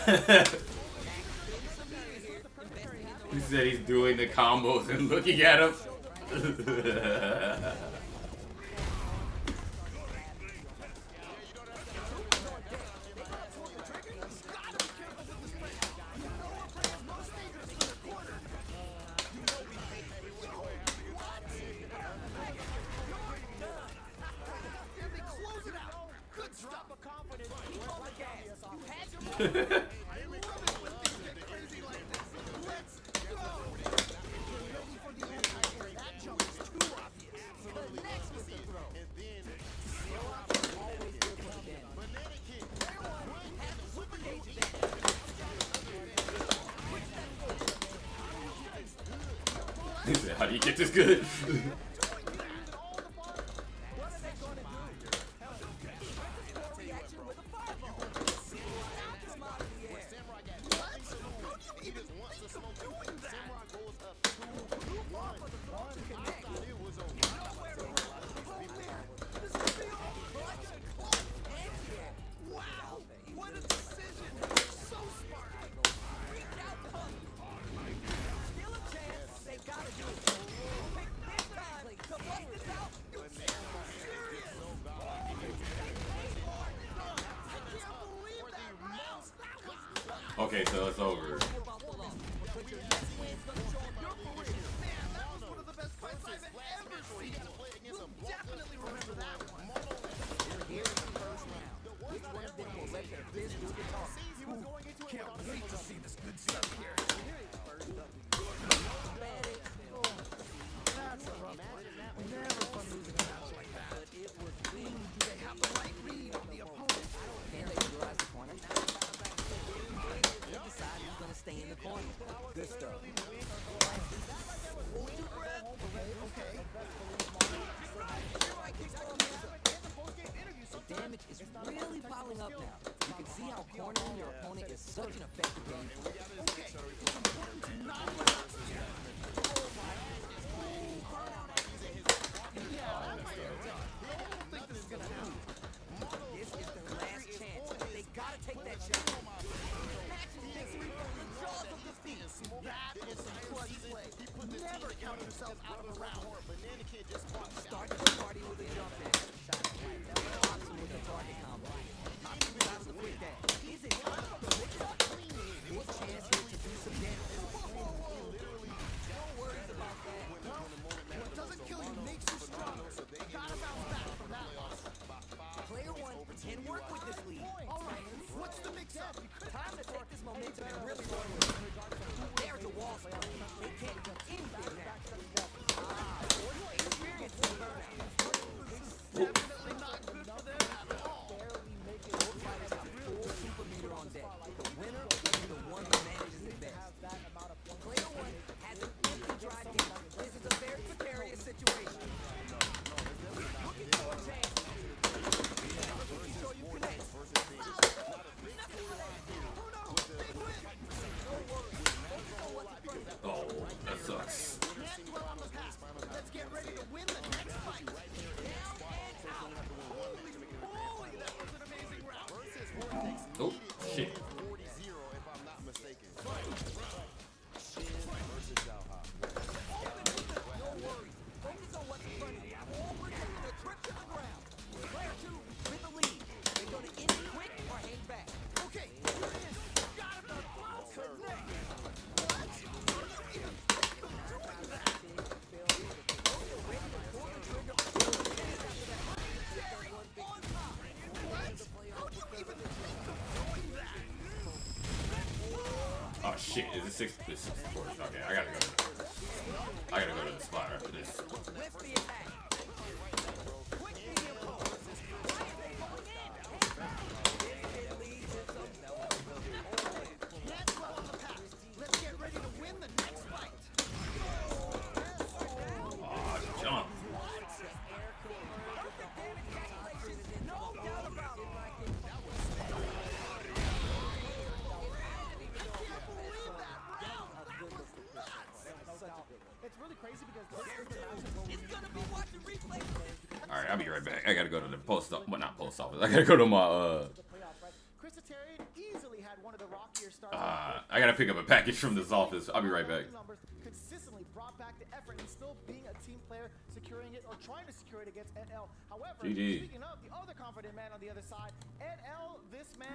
He said he's doing the combos and looking at him. He said, how do you get this good? Okay, so it's over. Oh, shit. Oh shit, is it 64? Okay, I gotta go to the spot after this. Oh, jump. Alright, I'll be right back. I gotta go to the post office. Well, not post office. I gotta go to my Chris Terry easily had one of the rockier stars. I gotta pick up a package from this office. I'll be right back. Consistently brought back the effort and still being a team player, securing it or trying to secure it against NL. However, GG. speaking of the other confident man on the other side, NL, this man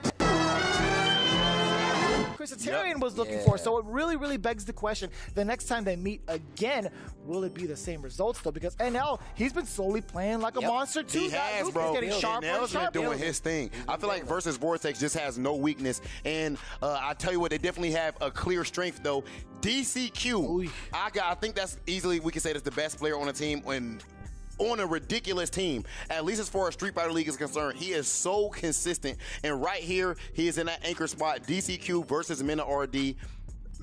Chrisitarian was looking for. So it really begs the question, the next time they meet again, will it be the same results though? Because NL, he's been slowly playing like a monster too. He has, bro. Getting sharper and NL's been sharper. doing his thing. I feel like versus Vortex just has no weakness. And I tell you what, they definitely have a clear strength though. DCQ, I think that's easily, we can say that's the best player on the team when on a ridiculous team. At least as far as Street Fighter League is concerned, he is so consistent. And right here, he is in that anchor spot. DCQ versus Mena RD.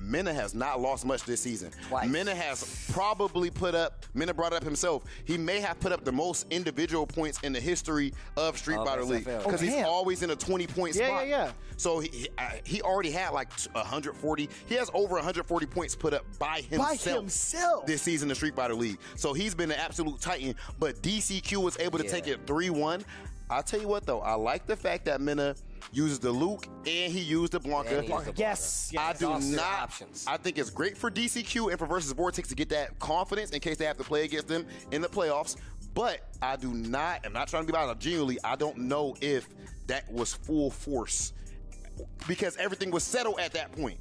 Mena has not lost much this season. Mena has probably Mena brought it up himself, he may have put up the most individual points in the history of Street Fighter League. Because he's always in a 20-point spot. So he already had like 140. He has over 140 points put up by himself this season in Street Fighter League. So he's been an absolute titan. But DCQ was able to take it 3-1. I'll tell you what though, I like the fact that Mena uses the Luke and he used the Blanca. Yes. I do not. I think it's great for DCQ and for versus Vortex to get that confidence in case they have to play against them in the playoffs. But I'm not trying to be about it. Genuinely, I don't know if that was full force because everything was settled at that point.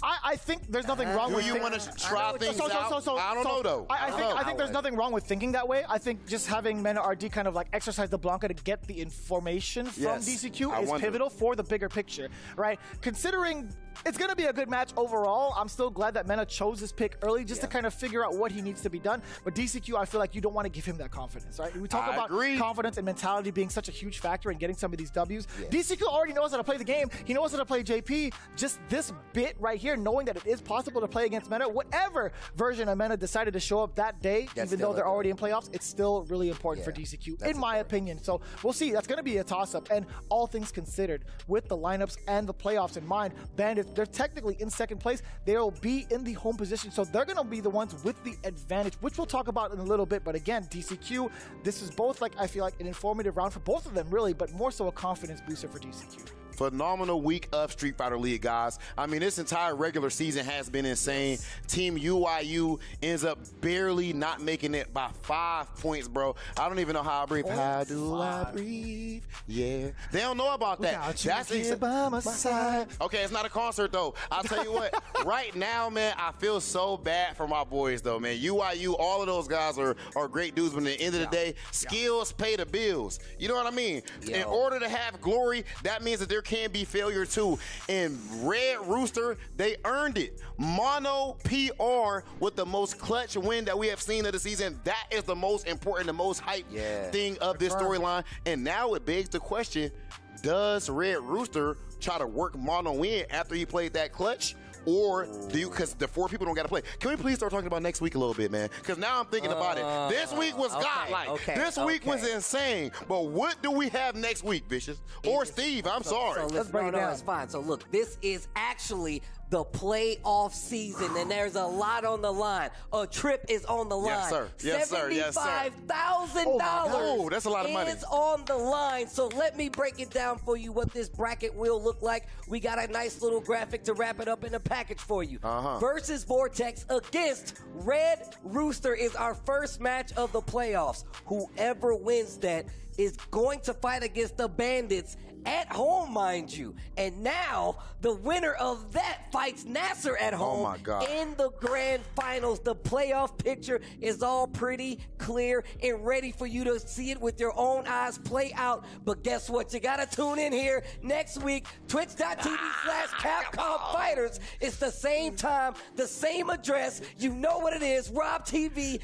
I think there's nothing wrong with. Do you want to try things out? I don't know though. I think there's nothing wrong with thinking that way. I think just having Mena RD kind of like exercise the Blanca to get the information from DCQ is pivotal for the bigger picture, right? Considering it's going to be a good match overall, I'm still glad that Mena chose this pick early just to kind of figure out what he needs to be done. But DCQ, I feel like you don't want to give him that confidence, right? We talk about confidence and mentality being such a huge factor in getting some of these Ws. DCQ already knows how to play the game. He knows how to play JP. Just this bit right here, knowing that it is possible to play against Mena, whatever version of Mena decided to show up that day, even though they're already in playoffs, it's still really important for DCQ, in my opinion. So we'll see. That's going to be a toss-up. And all things considered, with the lineups and the playoffs in mind, Bandits, they're technically in second place. They'll be in the home position, so they're going to be the ones with the advantage, which we'll talk about in a little bit. But again, DCQ, this is both, like, I feel like an informative round for both of them, really, but more so a confidence booster for DCQ. Phenomenal week of Street Fighter League, guys. I mean, this entire regular season has been insane. Team UIU ends up barely not making it by 5 points, bro. I don't even know how I breathe. How do I breathe? Yeah. They don't know about that. That's here by my side. Okay, it's not a concert, though. I'll tell you what. Right now, man, I feel so bad for my boys, though, man. UIU, all of those guys are great dudes, but at the end of the day, skills pay the bills. You know what I mean? In order to have glory, that means that there can be failure too. And Red Rooster, they earned it. Mono PR with the most clutch win that we have seen of the season. That is the most important, the most hype thing of this storyline. And now it begs the question, does Red Rooster try to work Mono in after he played that clutch? Or do you, because the 4 people don't got to play. Can we please start talking about next week a little bit, man? Because now I'm thinking about it. This week was godlike. This week was insane. But what do we have next week, Vicious? Or Steve, I'm sorry. So let's break it down. It's fine. So look, this is actually the playoff season, and there's a lot on the line. A trip is on the line. Yes, sir. Yes, sir. Yes, sir. $75,000 Oh, that's a lot of money. is on the line. So let me break it down for you what this bracket will look like. We got a nice little graphic to wrap it up in a package for you. Versus Vortex against Red Rooster is our first match of the playoffs. Whoever wins that is going to fight against the Bandits at home, mind you. And now the winner of that fights Nasser at home in the grand finals. The playoff picture is all pretty clear and ready for you to see it with your own eyes play out. But guess what? You gotta tune in here next week, twitch.tv/Capcom Fighters. It's the same time, the same address. You know what it is. Rob TV,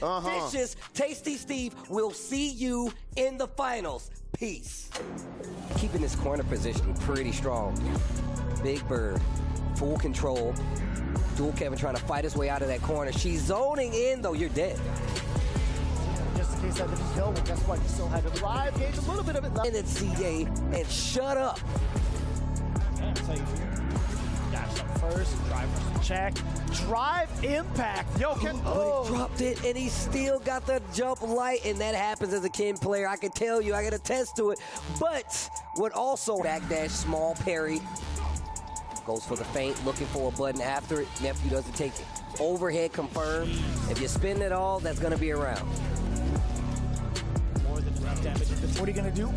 Vicious, Tasty Steve. We'll see you in the finals. Peace. Keeping this corner position pretty strong. Big Bird, full control. Dual Kevin trying to fight his way out of that corner. She's zoning in, though. You're dead. Just in case that didn't kill, but guess what? You still had to drive, gauge a little bit of it left. And it's CA, and shut up. I'll tell you, dash up first, drive check, drive impact. Yo, But he dropped it, and he still got the jump light, and that happens as a Ken player. I can tell you, I can attest to it. But what also backdash, small parry. Goes for the feint, looking for a button after it. Nephew doesn't take it. Overhead confirmed. If you spin it all, that's going to be around. More than enough damage. What are you going to do?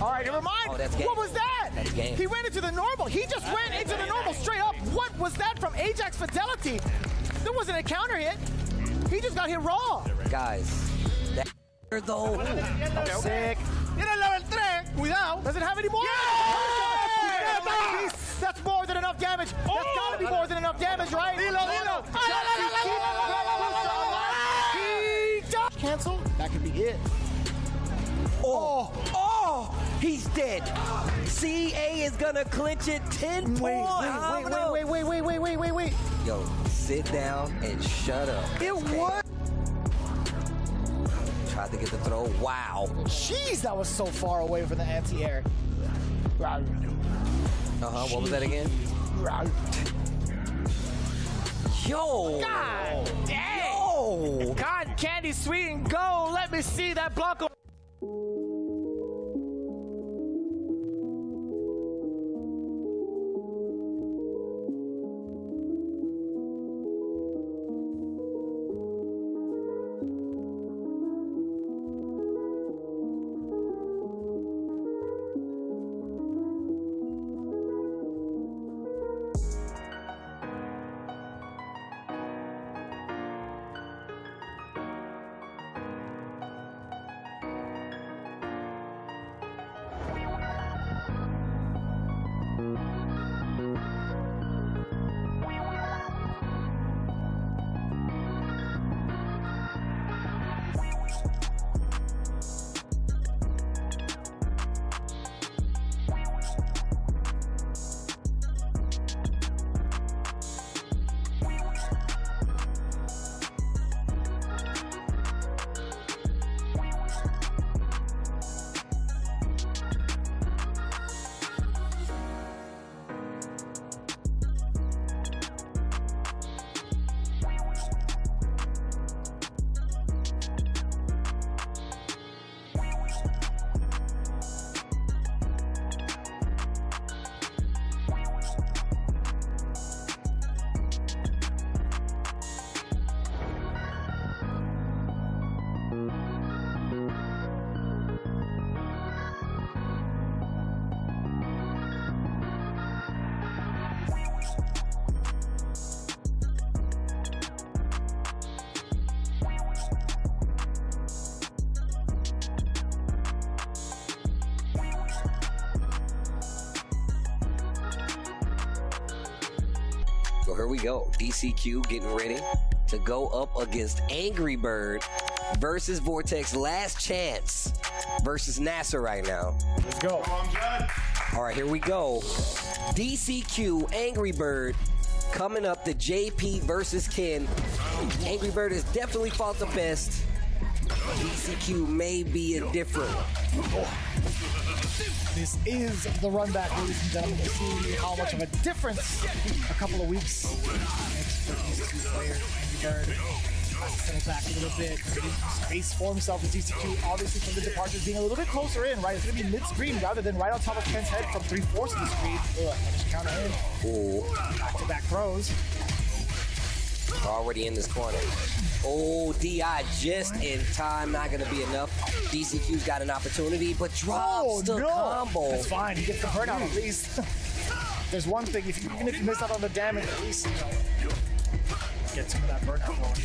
All right, never mind. Oh, that's game. What was that? That's game. He went into the normal. He just went into the normal straight up. What was that from Ajax Fidelity? There wasn't a counter hit. He just got hit raw. Guys, that though. Sick. Cuidado. Does it have any more? Yeah! That's more than enough damage. That's gotta be more than enough damage, right? Cancel. That could be it. Oh, he's dead. CA is gonna clinch it 10 points. Wait. Yo, sit down and shut up. It was. Tried to get the throw. Wow. Jeez, that was so far away from the anti-air. What was that again? Yo. God dang. Yo. God, candy, sweet and go. Let me see that Blanco. So here we go. DCQ getting ready to go up against Angry Bird versus Vortex. Last chance versus NASA right now. Let's go. All right, here we go. DCQ, Angry Bird, coming up to JP versus Ken. Angry Bird has definitely fought the best. DCQ may be indifferent. This is the run back, ladies and gentlemen, to see how much of a difference a couple of weeks makes for these two players. Angry Bird has to settle back a little bit, space for himself with DCQ, obviously from the departures being a little bit closer in, right? It's going to be mid-screen rather than right on top of Ken's head from 3/4 of the screen. Just counter in. Back-to-back throws. Already in this corner. Oh, DI just in time. Not going to be enough. DCQ's got an opportunity, but drops the combo. That's fine. He gets the burnout at least. There's one thing. Even if you miss out on the damage, at least get some of that burnout going.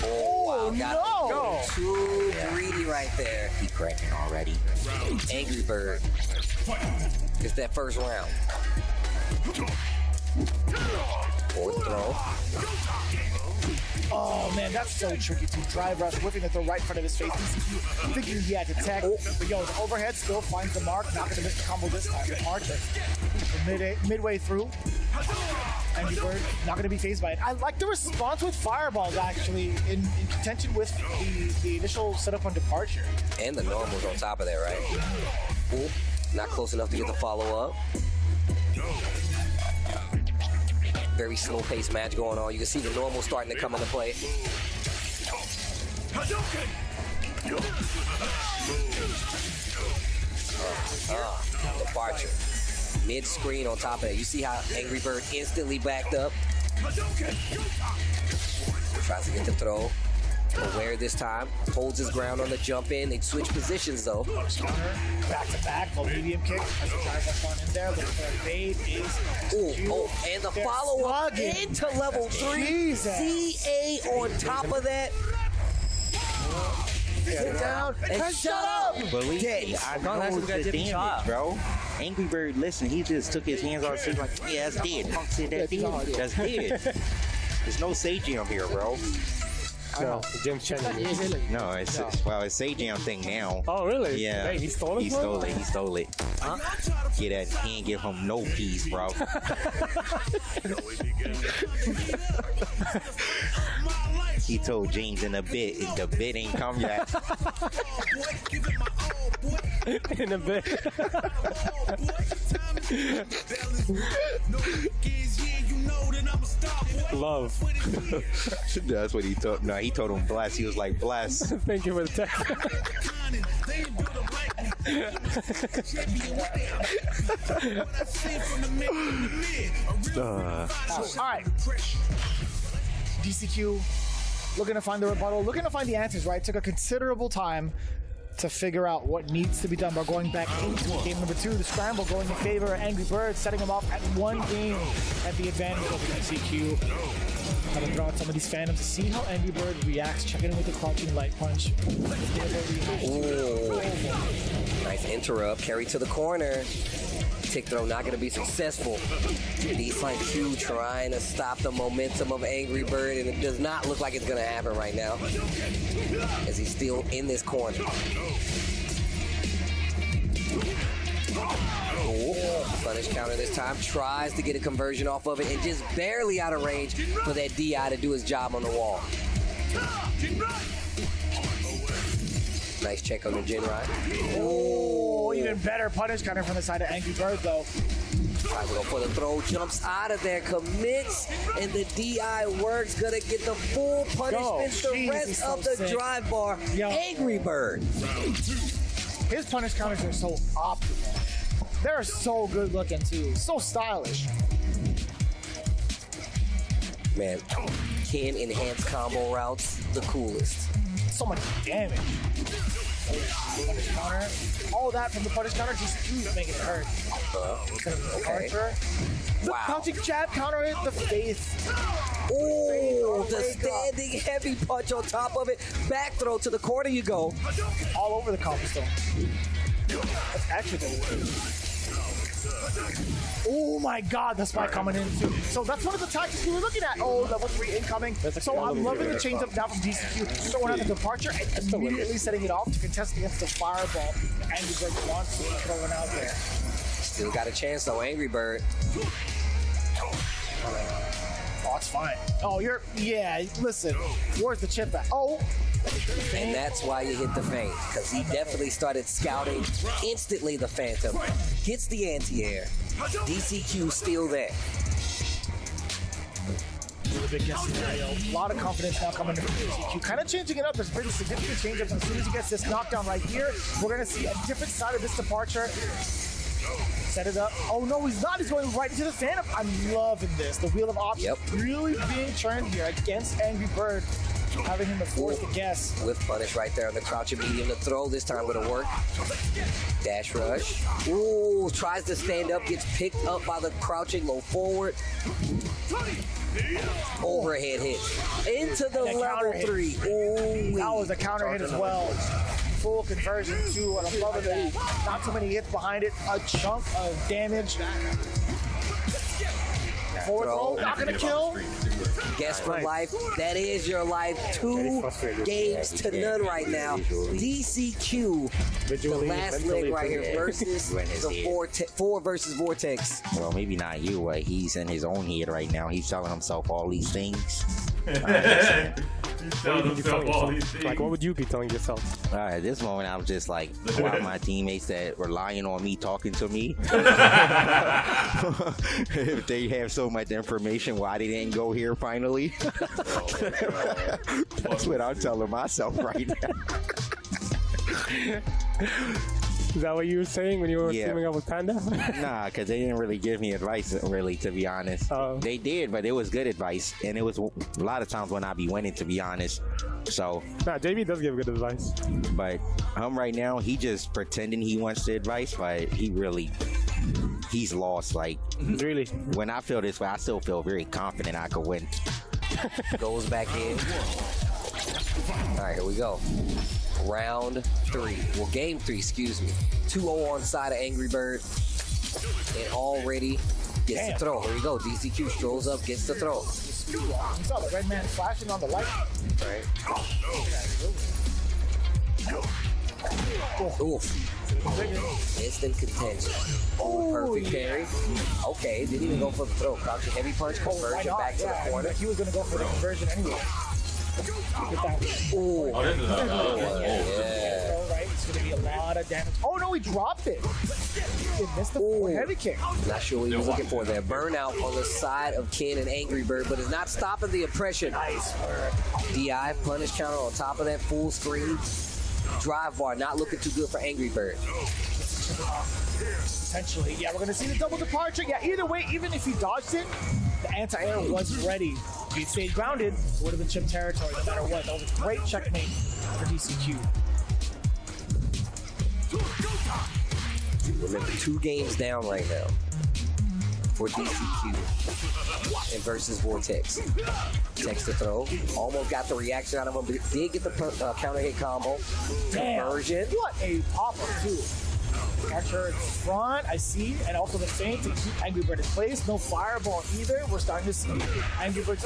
Oh, wow. Got go. Too greedy right there. He cracking already. Angry Bird gets that first round. Fourth throw. Oh man, that's so tricky to drive rush, whipping at the right front of his face. DCQ thinking he had to tech, but yo, the overhead still finds the mark. Not gonna miss the combo this time. The Archer midway through. Angry Bird not gonna be phased by it. I like the response with fireballs actually in contention with the initial setup on departure. And the normals on top of that, right? Ooh, not close enough to get the follow up. Very slow-paced match going on. You can see the normal starting to come into play. Departure. Mid-screen on top of it. You see how Angry Bird instantly backed up? Tries to get the throw. Aware this time. Holds his ground on the jump in. They switch positions though. Counter, back to back, low medium kick. As the drive that's on in there, looking for a fade is. Oh, and the follow up into level 3. CA on top of that. Sit down and shut up. Believe me, I know the damage, bro. Angry Bird, listen, he just took his hands off. He's like, yeah, that's dead. Punk said that's dead. That's dead. There's no Sajam here, bro. No, James Chen. No, it's Sajam thing now. Oh, really? Yeah. Hey, he stole it? He stole it. Huh? Get that. He ain't give him no peace, bro. He told James in a bit, the bit ain't come yet. In a bit. Love. That's what he told. No, he told him bless. He was like bless. Thank you for the text. All right. DCQ looking to find the rebuttal, looking to find the answers, right? Took a considerable time to figure out what needs to be done by going back into game number 2. The scramble going in favor of Angry Bird, setting him off at 1 game at the advantage over DCQ. Trying to draw out some of these phantoms to see how Angry Bird reacts, checking in with the crouching light punch. Ooh. Nice interrupt, carry to the corner. Tick throw not going to be successful. DCQ trying to stop the momentum of Angry Bird, and it does not look like it's going to happen right now as he's still in this corner. Punish counter this time, tries to get a conversion off of it and just barely out of range for that DI to do his job on the wall. Nice check on the Jinrai. Oh, even better punish counter from the side of Angry Bird though. Tries to go for the throw, jumps out of there, commits, and the DI works. Gonna get the full punishment, the rest of the drive bar. Angry Bird. His punish counters are so optimal. They're so good looking too, so stylish. Man, can enhance combo routes the coolest. So much damage. Punish counter. All that from the punish counter, DCQ is making it hurt. Okay. The crouching jab counter hit the face. Oh, the standing heavy punch on top of it. Back throw to the corner you go. All over the cobblestone. That's extra good. Oh my god, the spike coming in too. So that's one of the tactics we were looking at. Oh, level 3 incoming. So I'm loving the change up now from DCQ. Throwing out the departure and immediately setting it off to contest against the fireball. Angry Bird wants to be throwing out there. Still got a chance though, Angry Bird. Oh, it's fine. Oh, listen. Where's the chip at? Oh. And that's why you hit the feint, because he definitely started scouting instantly the Phantom. Hits the anti-air. DCQ still there. Really big guess scenario. A lot of confidence now coming from DCQ. Kind of changing it up. There's been significant change-ups. As soon as he gets this knockdown right here, we're going to see a different side of this departure. Set it up. Oh no, he's not. He's going right into the Phantom. I'm loving this. The wheel of options really being turned here against Angry Bird. Having him to force the guess. With punish right there on the crouching medium. The throw this time gonna work. Dash rush. Ooh, tries to stand up, gets picked up by the crouching low forward. Overhead hit. Into the level 3. Ooh, that was a counter hit as well. Full conversion too, and above that, not too many hits behind it. A chunk of damage. Forward throw, not gonna kill. Guess for life. That is your life. 2 games to none right now. DCQ, the last leg right here versus the 4 versus Vortex. Well, maybe not you, but he's in his own head right now. He's telling himself all these things. Like, what would you be telling yourself? At this moment, I'm just like, why my teammates that relying on me talking to me? If they have so much information, why they didn't go here finally? That's what I'm telling myself right now. Is that what you were saying when you were Yeah. teaming up with Panda? Nah, because they didn't really give me advice, really, to be honest. They did, but it was good advice. And it was a lot of times when I be winning, to be honest. So. Nah, JB does give good advice. But right now, he just pretending he wants the advice, but he's lost. Like, really? When I feel this way, I still feel very confident I could win. Goes back in. All right, here we go. Round 3. Well, game 3, excuse me. 2-0 on side of Angry Bird. And already gets the throw. Here we go. DCQ strolls up, gets the throw. You saw the red man flashing on the light. Right. Oof. Instant contention. Oh, perfect parry. Okay, didn't even go for the throw. Crouching heavy punch, conversion back to the corner. He was going to go for the conversion anyway. Ooh. Oh, this is Yeah. Right, it's going to be a lot of damage. Oh, no, he dropped it. He missed the forward heavy kick. Not sure what he was looking for there. Burnout on the side of Ken and Angry Bird, but it's not stopping the oppression. Nice work. DI, punish counter on top of that full screen. Drive bar, not looking too good for Angry Bird. Potentially. Yeah, we're going to see the double departure. Yeah, either way, even if he dodged it, the anti-air was ready. If he stayed grounded, it would have been chip territory no matter what. That was a great checkmate for DCQ. Remember, 2 games down right now for DCQ and versus Vortex. Text to throw. Almost got the reaction out of him, but did get the counter hit combo. Conversion. What a pop-up, too. Catcher in front, I see, and also the feint to keep Angry Bird in place. No fireball either. We're starting to see Angry Bird's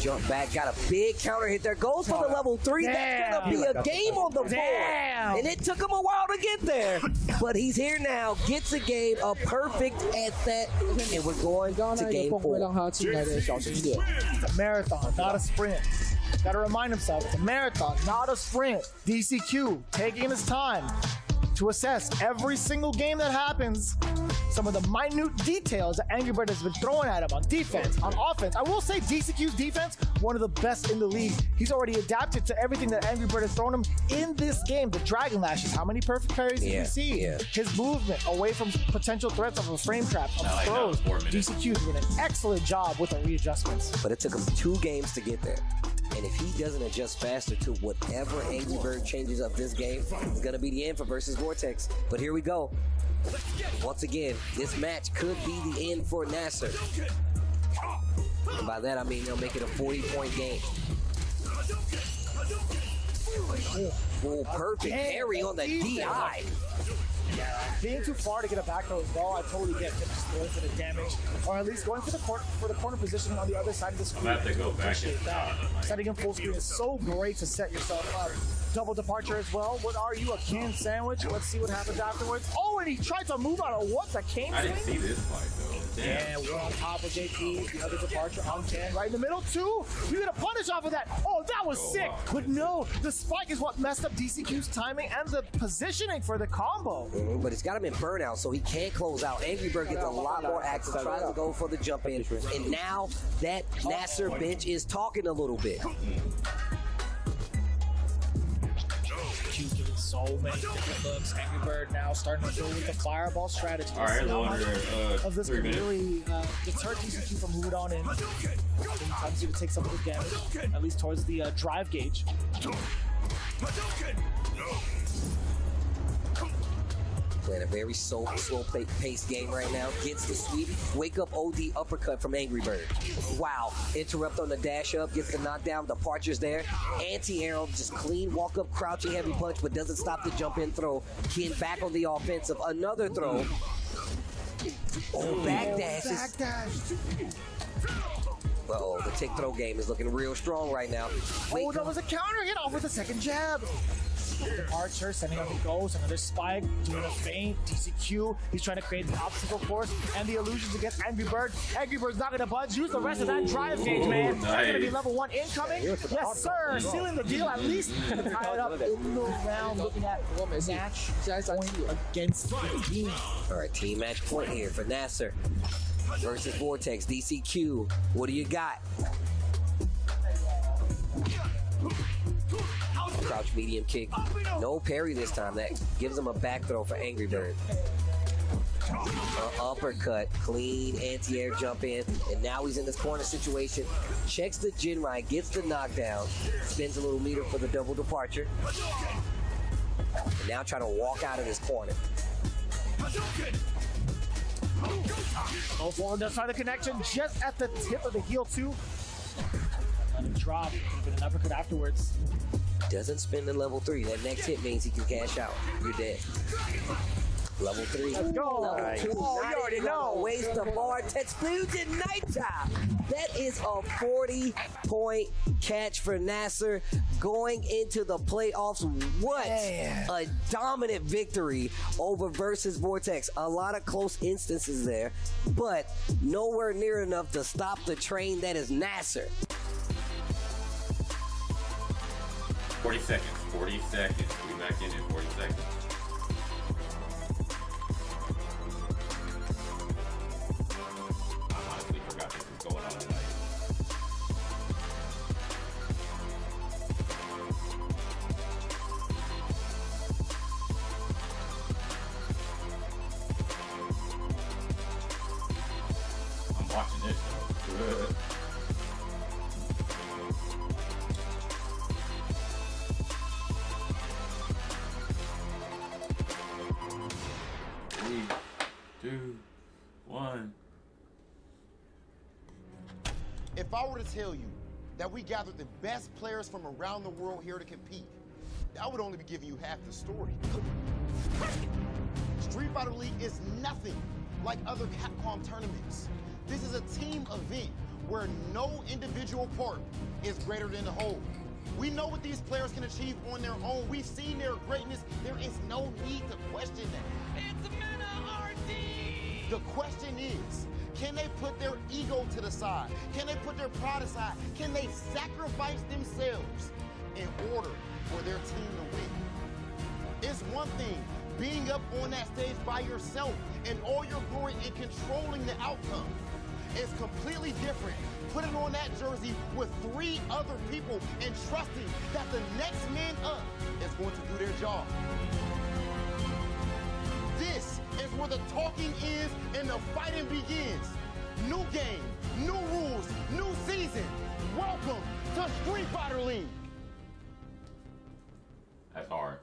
Jump back, got a big counter hit there. Goes for the level 3. That's gonna be a game on the board. And it took him a while to get there. But he's here now, gets a game, a perfect at that, and we're going to game 4. It's a marathon, not a sprint. Gotta remind himself, it's a marathon, not a sprint. DCQ taking his time to assess every single game that happens, some of the minute details that Angry Bird has been throwing at him on defense, on offense. I will say DCQ's defense, one of the best in the league. He's already adapted to everything that Angry Bird has thrown him in this game. The Dragon Lashes, how many perfect parries did we see? His movement away from potential threats of a frame trap, of throws. DCQ did an excellent job with the readjustments. But it took him 2 games to get there. And if he doesn't adjust faster to whatever Angry Bird changes up this game, it's going to be the end for versus Vortex. But here we go. Once again, this match could be the end for Nasser. And by that, I mean they'll make it a 40-point game. Full perfect parry on the DI. Yeah, being too far to get a back throw as well, I totally get it. Just going for the damage, or at least going for the corner positioning on the other side of the screen. I'm going to have to go back Appreciate that. Setting in full screen is so great to set yourself up. Double departure as well. What are you, a canned sandwich? Let's see what happens afterwards. Oh, and he tried to move out of what? The cane I didn't swing? see this fight, though. Damn. And we're on top of JP. The other departure on Ken. Right in the middle, too. You get a punish off of that. Oh, that was sick. Wow. But no, the spike is what messed up DCQ's timing and the positioning for the combo. But it's got him in burnout, so he can't close out. Angry Bird gets a lot more access, tries to go for the jump in. And now that Nasser bench is talking a little bit. Q's giving so many different looks. Angry Bird now starting to go with the fireball strategy. All right, How under much of this 3 could minutes. really deter DCQ from moving on in. Sometimes you would take some of the damage, at least towards the drive gauge. Playing a very slow-paced game right now. Gets the sweep. Wake up OD uppercut from Angry Bird. Wow. Interrupt on the dash up. Gets the knockdown. Departures there. Anti-arrow. Just clean walk up, crouching heavy punch, but doesn't stop the jump in throw. Ken back on the offensive. Another throw. Oh, back dashes. Uh-oh, the tick throw game is looking real strong right now. Oh, that was a counter hit off with the second jab. Departure, sending on the ghost, another spike, doing a feint, DCQ. He's trying to create the obstacle force and the illusions against Angry Bird. Angry Bird's not going to budge. Use the rest of that drive gauge, man. That's going to be level 1 incoming. Yes, sir. Sealing the deal, at least tie it up in the round. Looking at match point against the team. All right, team match point here for Nasser versus Vortex. DCQ, what do you got? Crouch medium kick. No parry this time. That gives him a back throw for Angry Bird. Uppercut, clean anti-air jump in, and now he's in this corner situation. Checks the Jinrai, gets the knockdown, spins a little meter for the double departure. And now trying to walk out of this corner. Oh, forward does try the connection just at the tip of the heel too. Let him drop, get an uppercut afterwards. Doesn't spin to level 3. That next hit means he can cash out. You're dead. Level 3. Let's go. Level 2. Oh, you already know. Waste the bar. Texplusion Nighttime. That is a 40-point catch for Nasser going into the playoffs. What a dominant victory over Versus Vortex. A lot of close instances there, but nowhere near enough to stop the train that is Nasser. 40 seconds. 40 seconds. We'll be back in 40 seconds. I honestly forgot this was going on tonight. I'm watching this though. 3, 2, 1. If I were to tell you that we gathered the best players from around the world here to compete, I would only be giving you half the story. Street Fighter League is nothing like other Capcom tournaments. This is a team event where no individual part is greater than the whole. We know what these players can achieve on their own. We've seen their greatness. There is no need to question that. It's Mena RD! The question is, can they put their ego to the side? Can they put their pride aside? Can they sacrifice themselves in order for their team to win? It's one thing being up on that stage by yourself in all your glory and controlling the outcome. It's completely different putting on that jersey with 3 other people and trusting that the next man up is going to do their job. This is where the talking ends and the fighting begins. New game, new rules, new season. Welcome to Street Fighter League. That's hard.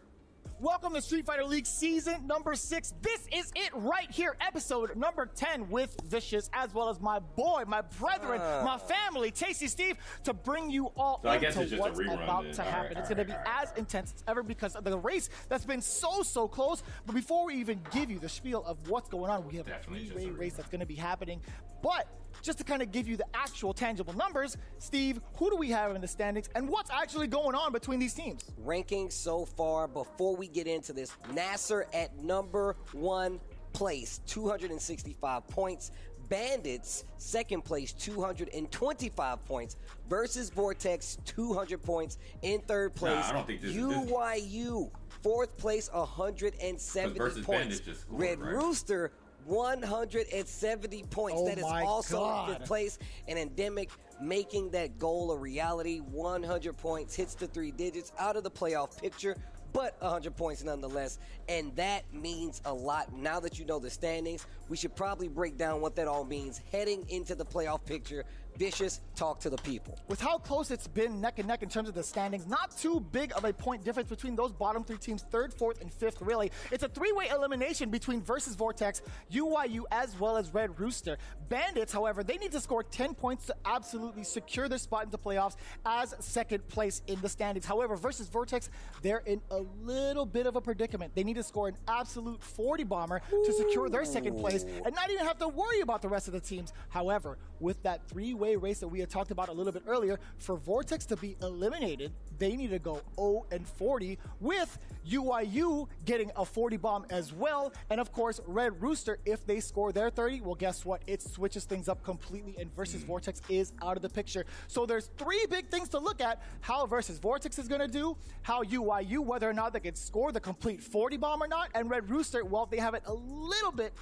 Welcome to Street Fighter League season number 6. This is it right here, episode number 10 with Vicious, as well as my boy, my brethren, my family, Tasty Steve, to bring you all So I guess it's into just a what's rerun about then. to All happen. right, It's going to be as intense as ever because of the race that's been so close. But before we even give you the spiel of what's going on, we have Definitely a just a three-way rerun. race that's going to be happening. But just to kind of give you the actual tangible numbers, Steve, who do we have in the standings and what's actually going on between these teams? Rankings so far, before we get into this, Nasser at number 1 place, 265 points. Bandits, second place, 225 points. Versus Vortex, 200 points in third place. I don't think this is UYU, fourth place, 170 Versus points. Bandits just scored, Red right? Rooster, 170 points. Oh That is my also God. in fifth place. And Endemic making that goal a reality. 100 points, hits the 3 digits, out of the playoff picture, but 100 points nonetheless. And that means a lot. Now that you know the standings, we should probably break down what that all means heading into the playoff picture. Vicious, talk to the people. With how close it's been neck and neck in terms of the standings, not too big of a point difference between those bottom 3 teams, 3rd, 4th, and 5th, really. It's a 3-way elimination between Versus Vortex, UYU, as well as Red Rooster. Bandits, however, they need to score 10 points to absolutely secure their spot into playoffs as second place in the standings. However, Versus Vortex, they're in a little bit of a predicament. They need to score an absolute 40 bomber to secure their second place and not even have to worry about the rest of the teams. However, with that 3-way race that we had talked about a little bit earlier, for Vortex to be eliminated, they need to go 0-40, with UYU getting a 40 bomb as well. And of course, Red Rooster, if they score their 30, well, guess what? It switches things up completely, and Versus Vortex is out of the picture. So there's 3 big things to look at: how Versus Vortex is going to do, how UYU, whether or not they can score the complete 40 bomb or not, and Red Rooster, well, they have it a little bit,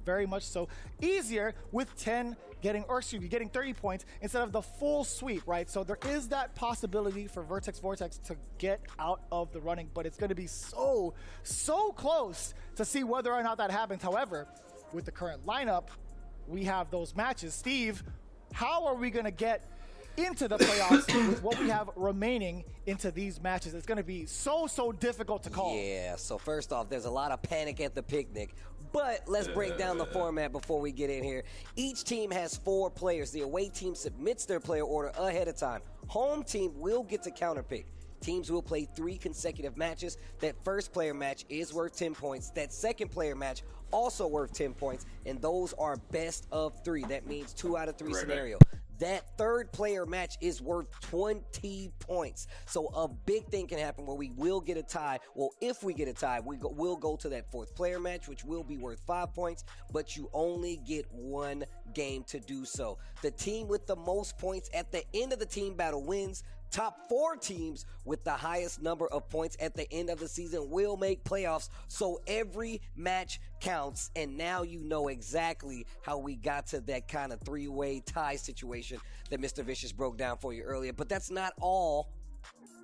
very much so, easier with 10 getting 30 points instead of the full sweep, right? So there is that possibility for Vertex Vortex to get out of the running, but it's going to be so close to see whether or not that happens. However, with the current lineup, we have those matches. Steve, how are we going to get into the playoffs with what we have remaining into these matches? It's going to be so difficult to call. Yeah, so first off, there's a lot of panic at the picnic, but let's break down the format before we get in here. Each team has 4 players. The away team submits their player order ahead of time. Home team will get to counterpick. Teams will play 3 consecutive matches. That first player match is worth 10 points. That second player match also worth 10 points, and those are best of 3. That means 2 out of 3 scenario. That third player match is worth 20 points. So a big thing can happen where we will get a tie. Well, if we get a tie, we'll go to that 4th player match, which will be worth 5 points, but you only get 1 game to do so. The team with the most points at the end of the team battle wins. Top 4 teams with the highest number of points at the end of the season will make playoffs. So every match counts. And now you know exactly how we got to that kind of 3-way tie situation that Mr. Vicious broke down for you earlier. But that's not all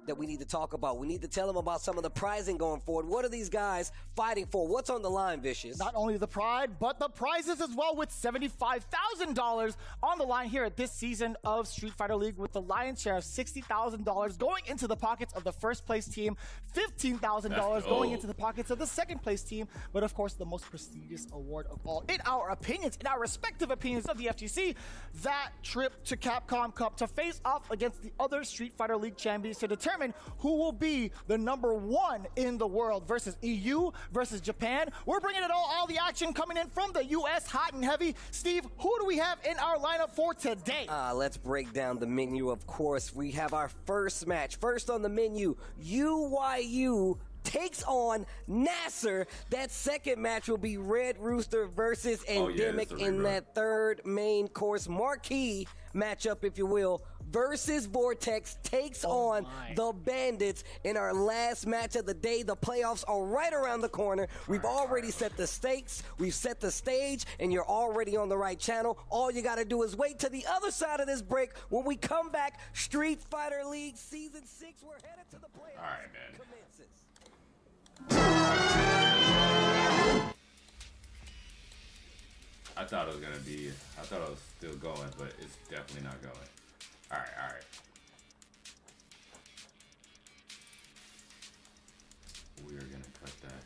that we need to talk about. We need to tell them about some of the prizing going forward. What are these guys fighting for? What's on the line, Vicious? Not only the pride, but the prizes as well, with $75,000 on the line here at this season of Street Fighter League, with the lion's share of $60,000 going into the pockets of the first place team, $15,000 going into the pockets of the second place team, but of course the most prestigious award of all, in our opinions, in our respective opinions of the FGC, that trip to Capcom Cup to face off against the other Street Fighter League champions to determine who will be the #1 in the world versus EU versus Japan. We're bringing it all the action coming in from the US, hot and heavy. Steve, who do we have in our lineup for today? Let's break down the menu. Of course, we have our first match. First on the menu, UYU takes on Nasser. That second match will be Red Rooster versus Endemic in that third main course marquee matchup, if you will, versus Vortex takes on the Bandits in our last match of the day. The playoffs are right around the corner. We've already set the stakes, we've set the stage, and you're already on the right channel. All you gotta do is wait to the other side of this break. When we come back, Street Fighter League Season 6, we're headed to the playoffs. All right, man. Commences. I thought it was still going, but it's definitely not going. All right. We are gonna cut that.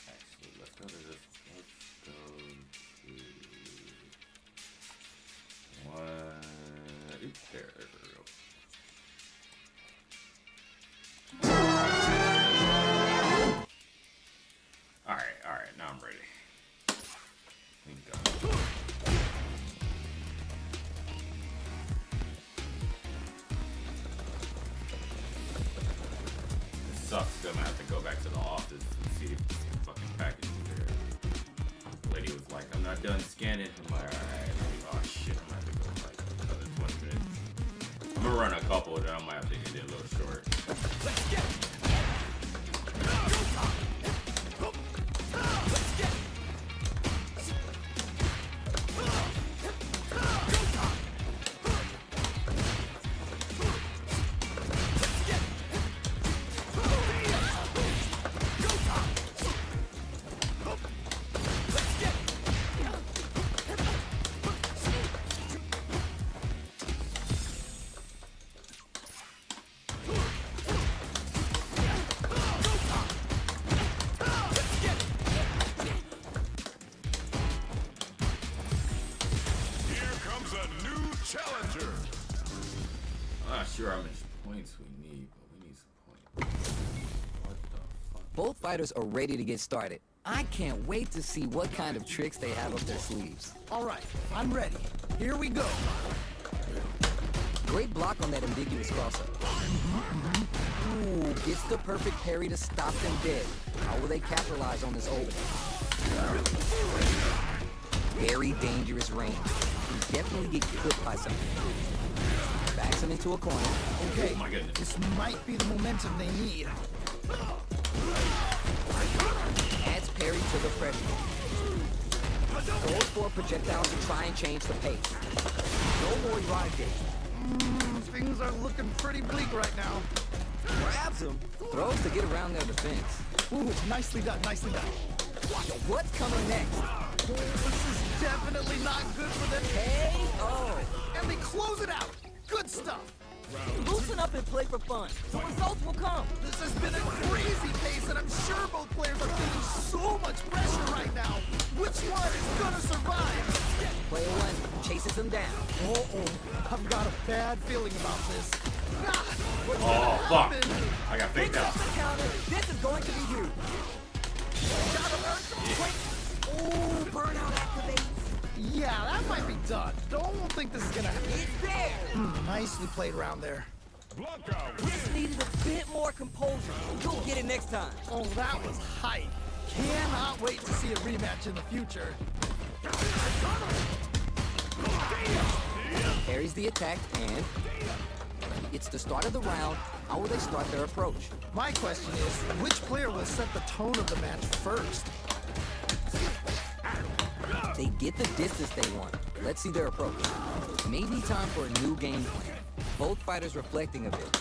Actually, let's go to this. Let's go to one. Oops, there we go. All right, now I'm ready. We can go. It sucks. Still gonna have to go back to the office and see if the fucking package is there. The lady was like, "I'm not done scanning." I'm like, "All right." Oh shit, I'm gonna have to go like another 20 minutes. I'm gonna run a couple, then I might have to end it a little short. Let's get it. Sure how much points we need, but we need some points. What the fuck? Both fighters are ready to get started. I can't wait to see what kind of tricks they have up their sleeves. All right, I'm ready. Here we go. Great block on that ambiguous crossup. Ooh, gets the perfect parry to stop them dead. How will they capitalize on this opening? Very dangerous range. You definitely get clipped by something. Backs him into a corner. Okay, oh my goodness. This might be the momentum they need. to the pressure. Goes for projectiles to try and change the pace. No more drive gauge. Things are looking pretty bleak right now. Grabs him. Throws to get around their defense. Ooh, nicely done, nicely done. What's coming next? This is definitely not good for them. KO. And they close it out. Good stuff. Loosen up and play for fun. The results will come. This has been a crazy pace, and I'm sure both players are feeling so much pressure right now. Which one is gonna survive? Player one chases him down. I've got a bad feeling about this. Oh, fuck. I got faked Picks out. up the counter. This is going to be huge. Oh, burnout activates. Yeah, that might be done. Don't think this is gonna happen. It's there. Nicely played around there. This needed a bit more composure. You'll get it next time. Oh, that was hype. Cannot wait to see a rematch in the future. Carries the attack, and it's the start of the round. How will they start their approach? My question is, which player will set the tone of the match first? They get the distance they want. Let's see their approach. Maybe time for a new game plan. Both fighters reflecting a bit.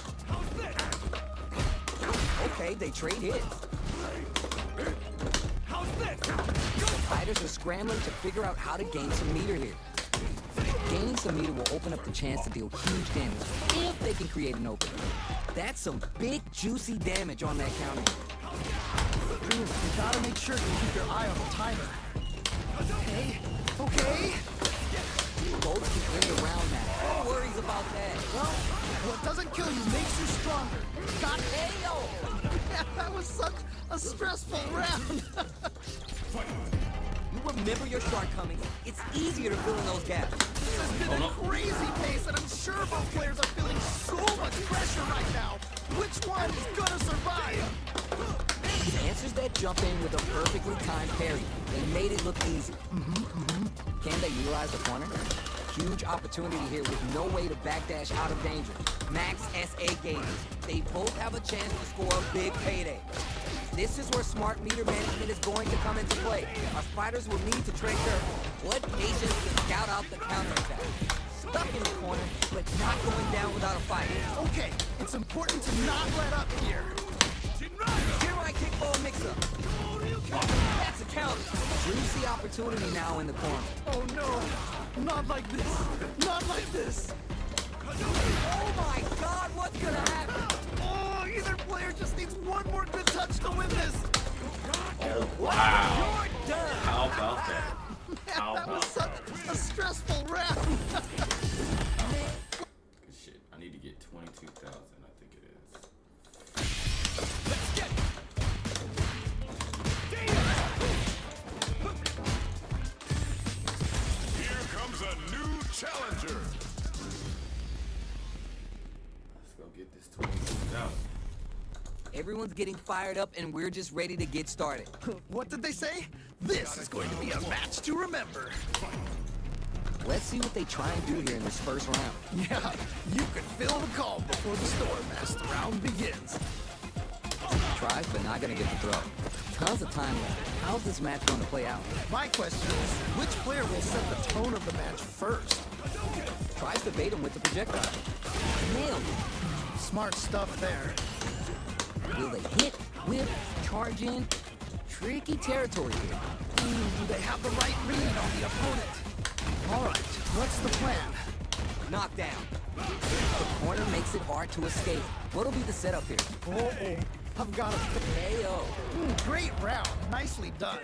Okay, they trade hits. The fighters are scrambling to figure out how to gain some meter here. Gaining some meter will open up the chance to deal huge damage if they can create an opening. That's some big, juicy damage on that counter. You gotta make sure you keep your eye on the timer. Okay. Both can end the round now. No worries about that. Well, what doesn't kill you makes you stronger. Got KO. That was such a stressful round. You remember your shortcomings. It's easier to fill in those gaps. This has been a crazy pace, and I'm sure both players are feeling so much pressure right now. Which one is gonna survive? He answers that jump in with a perfectly timed parry. They made it look easy. Can they utilize the corner? Huge opportunity here with no way to backdash out of danger. Max SA gauges. They both have a chance to score a big payday. This is where smart meter management is going to come into play. Our fighters will need to tread careful. What patience to scout out the counterattack. Stuck in the corner, but not going down without a fight. Okay, it's important to not let up here. Here I kickball mix-up. That's a count. Juicy opportunity now in the corner. Oh no, not like this. Not like this. Oh my God, what's gonna happen? Oh, either player just needs one more good touch to win this. Oh, wow. You're done. How about that? How That was about such a stressful round. Shit, I need to get 22,000, I think it is. Here comes a new challenger. Let's go get this 22,000. Everyone's getting fired up and we're just ready to get started. What did they say? This is going to be a match to remember. Let's see what they try and do here in this first round. Yeah, you can feel the calm before the storm as the round begins. Tries, but not gonna get the throw. Tons of time left. How's this match going to play out? My question is, which player will set the tone of the match first? Tries to bait him with the projectile. Nailed it. Smart stuff there. Will they hit, whip, charge in? Tricky territory here. Do they have the right read on the opponent? All right, what's the plan? Knockdown. The corner makes it hard to escape. What'll be the setup here? Uh-oh. I've got a KO. great round. Nicely done.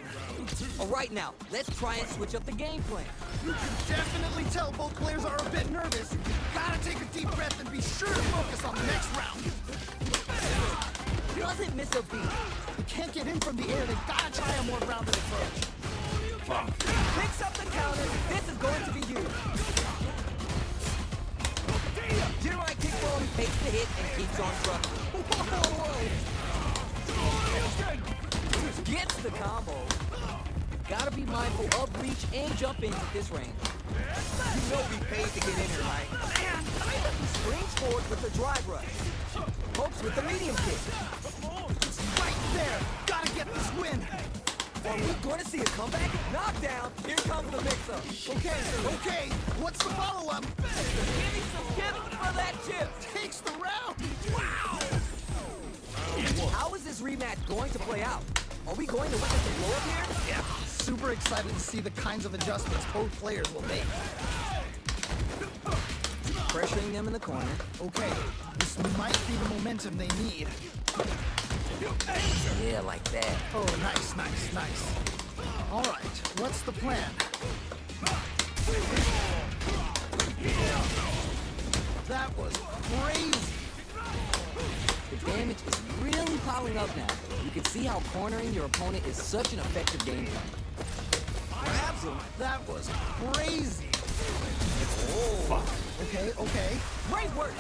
All right, now, let's try and switch up the game plan. You can definitely tell both players are a bit nervous. Gotta take a deep breath and be sure to focus on the next round. Doesn't miss a beat. You can't get in from the air. They've gotta try a more rounded approach. Picks up the counter. This is going to be huge. Jirai kickball takes the hit and keeps on trucking. Gets the combo. Gotta be mindful of reach and jump ins at this range. You know we paid to get in here, right? Springs forward with the drive rush. Hopes with the medium kick. It's right there. Gotta get this win. Are we going to see a comeback? Knockdown. Here comes the mix-up. Okay, what's the follow-up? Give me some chips for that chip. Takes the round. Wow. How is this rematch going to play out? Are we going to witness a blow-up here? Yeah, super excited to see the kinds of adjustments both players will make. Pressuring them in the corner. Okay, this might be the momentum they need. Yeah, like that. Oh, nice. All right, what's the plan? That was crazy. The damage is really piling up now. You can see how cornering your opponent is such an effective game plan. Grabs him. That was crazy. Oh. Okay. Great work.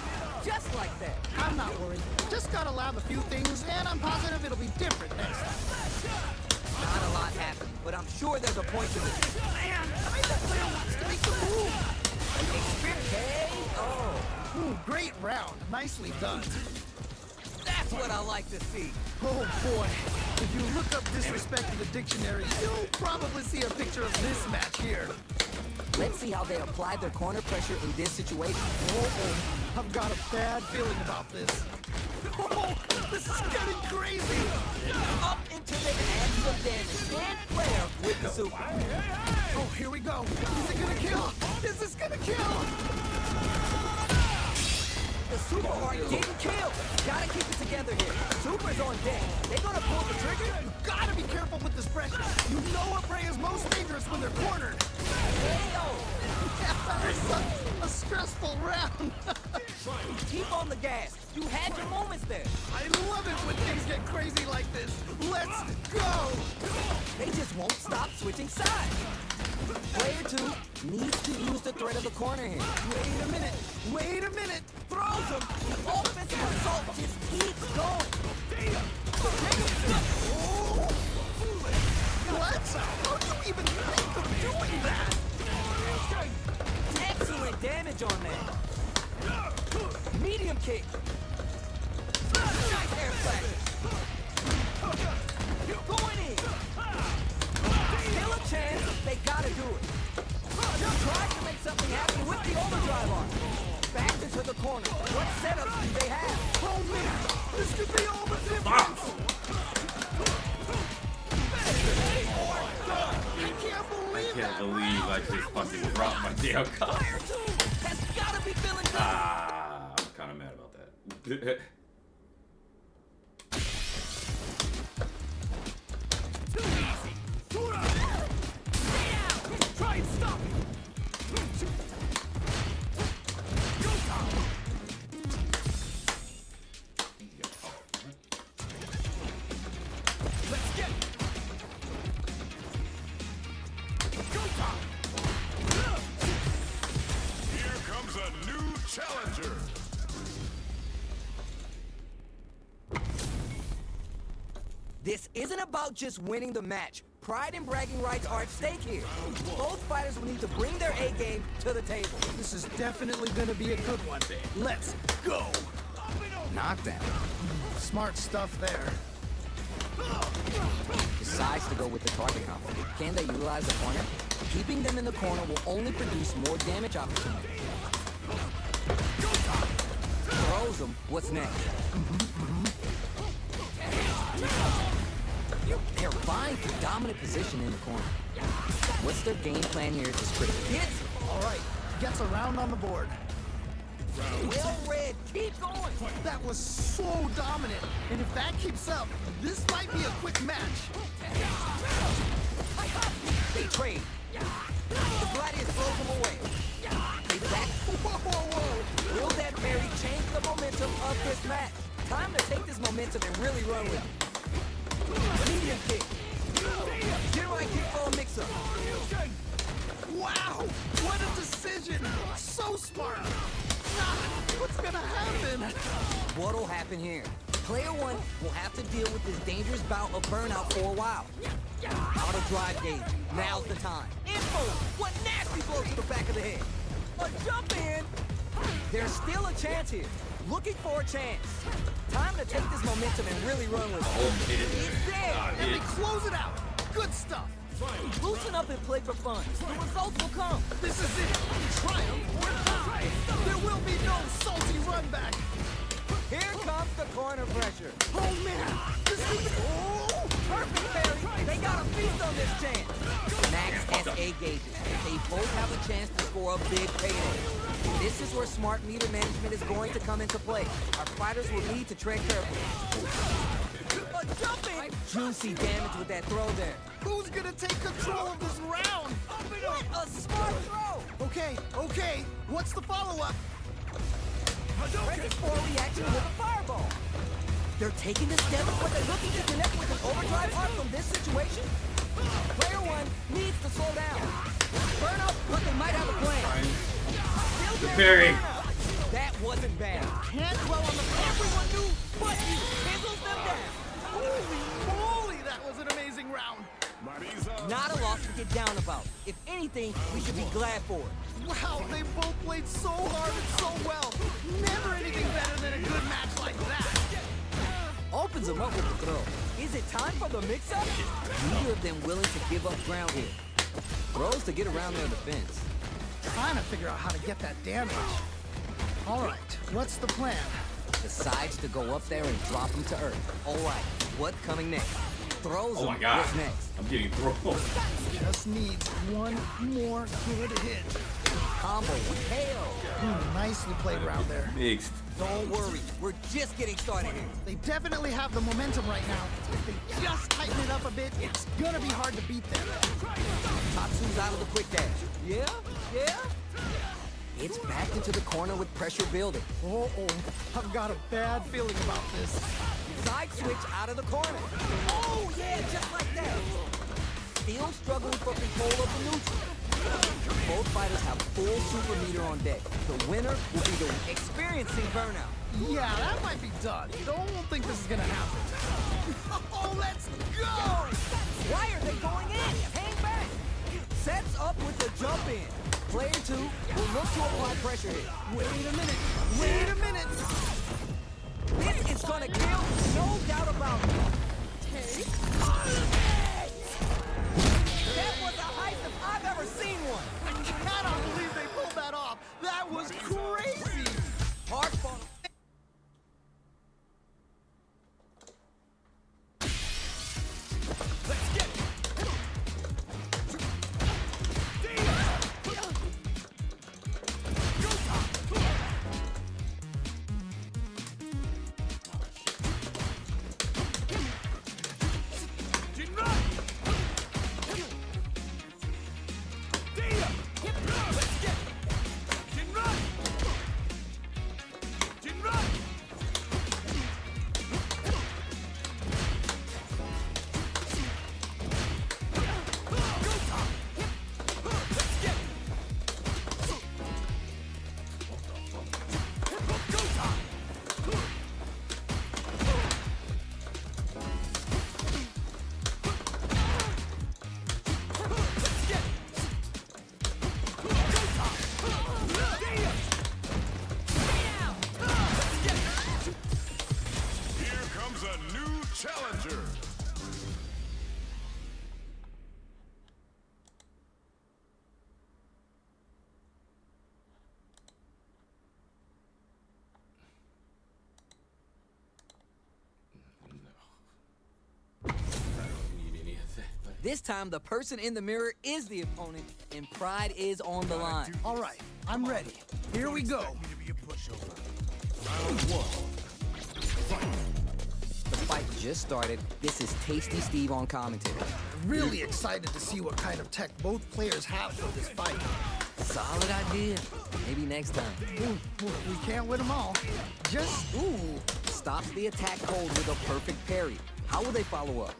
Just like that. I'm not worried. Just gotta lab a few things, and I'm positive it'll be different next time. Not a lot happening, but I'm sure there's a point to this. Man, I mean, that player wants to make the move. Oh. Ooh, great round. Nicely done. That's what I like to see. Oh boy. If you look up disrespect in the dictionary, you'll probably see a picture of this match here. Let's see how they apply their corner pressure in this situation. Oh, I've got a bad feeling about this. Oh, this is getting crazy. Up until they can add some damage. And Flair with the super. Oh, here we go. Is it gonna kill? Is this gonna kill? The super art didn't kill. Gotta keep it together here. Super's on deck. They gonna pull the trigger? You gotta be careful with this pressure. You know what prey is most dangerous when they're cornered. That was such a stressful round. Keep on the gas. You had your moments there. I love it when things get crazy like this. Let's go. They just won't stop switching sides. Player 2 needs to use the threat of the corner here. Wait a minute. Throws him. The offensive assault just keeps going. What? How do you even think of doing that? Excellent damage on that. Medium kick. Nice air flash. Going in. Still a chance. They gotta do it. Tries to make something happen with the overdrive on. Back into the corner. What setups do they have? Oh man, this could be all the difference. I can't believe I just fucking dropped my damn cup. Player 2 has gotta be feeling good. I'm kind of mad about that. Try and stop it. Let's get it. Here comes a new challenger. This isn't about just winning the match. Pride and bragging rights are at stake here. Both fighters will need to bring their A game to the table. This is definitely going to be a good one. Let's go. Knockdown. Smart stuff there. Decides to go with the target combo. Can they utilize the corner? Keeping them in the corner will only produce more damage opportunities. Throws them. What's next? They're vying for dominant position in the corner. What's their game plan here is critical. Hits! All right, gets a round on the board. Well read. Keep going. That was so dominant. And if that keeps up, this might be a quick match. They trade. The Gladius throws them away. They back. Whoa. Will that Mary change the momentum of this match? Time to take this momentum and really run with it. Medium kick. Get right kick for a mix-up. Wow, what a decision. So smart. What's gonna happen? What'll happen here? Player 1 will have to deal with this dangerous bout of burnout for a while. Auto drive gauge. Now's the time. Info! What nasty blow to the back of the head. A jump in! There's still a chance here. Looking for a chance. Time to take this momentum and really run with it. Oh, hit it. He's there. And they close it out. Good stuff. Loosen up and play for fun. The results will come. This is it. Triumph or die. There will be no salty run back. Here comes the corner pressure. Oh man, this is Perfect, Perry. They got a feast on this chance. Max has A gauges. They both have a chance to score a big payday. This is where smart meter management is going to come into play. Our fighters will need to tread carefully. a jumping. Juicy damage with that throw there. Who's gonna take control of this round? What a smart throw! Okay. What's the follow-up? Ready for a reaction with a fireball. They're taking the step, but they're looking to connect with an overdrive arc from this situation. Player one needs to slow down. Burn up, but they might have a plan. Still Perry. That wasn't bad. Can't dwell on the everyone knew, but you fizzles them down. Holy moly, that was an amazing round. Not a loss to get down about. If anything, we should be glad for it. Wow, they both played so hard and so well. Never anything better than a good match like that. Opens them up with the throw. Is it time for the mix-up? Neither of them willing to give up ground here. Throws to get around their defense. Trying to figure out how to get that damage. All right, what's the plan? Decides to go up there and drop him to earth. All right, what's coming next? Throws Oh my him. God. What's next? I'm getting thrown. Just needs one more good hit. Combo with KO. Nicely played around there. Mixed. Don't worry, we're just getting started here. They definitely have the momentum right now. If they just tighten it up a bit, it's gonna be hard to beat them. Tatsu's out of the quick dash. Yeah? It's backed into the corner with pressure building. Uh-oh, I've got a bad feeling about this. Side switch out of the corner. Oh, yeah, just like that. Still struggling for control of the neutral. Both fighters have full super meter on deck. The winner will be the experiencing burnout. Yeah, that might be done. Don't think this is gonna happen. Oh, let's go! Why are they going in? Hang back. Sets up with the jump in. Player two will look to apply pressure here. Wait a minute. This is gonna kill, no doubt about it. That was the height if I've ever seen one. I cannot believe they pulled that off. That was crazy. Hard fought. Challenger. This time, the person in the mirror is the opponent, and pride is on the line. All right, I'm ready. Here we go. The fight just started. This is Tasty Steve on commentary. Really excited to see what kind of tech both players have for this fight. Solid idea. Maybe next time. Ooh, we can't win them all. Just, Stops the attack cold with a perfect parry. How will they follow up?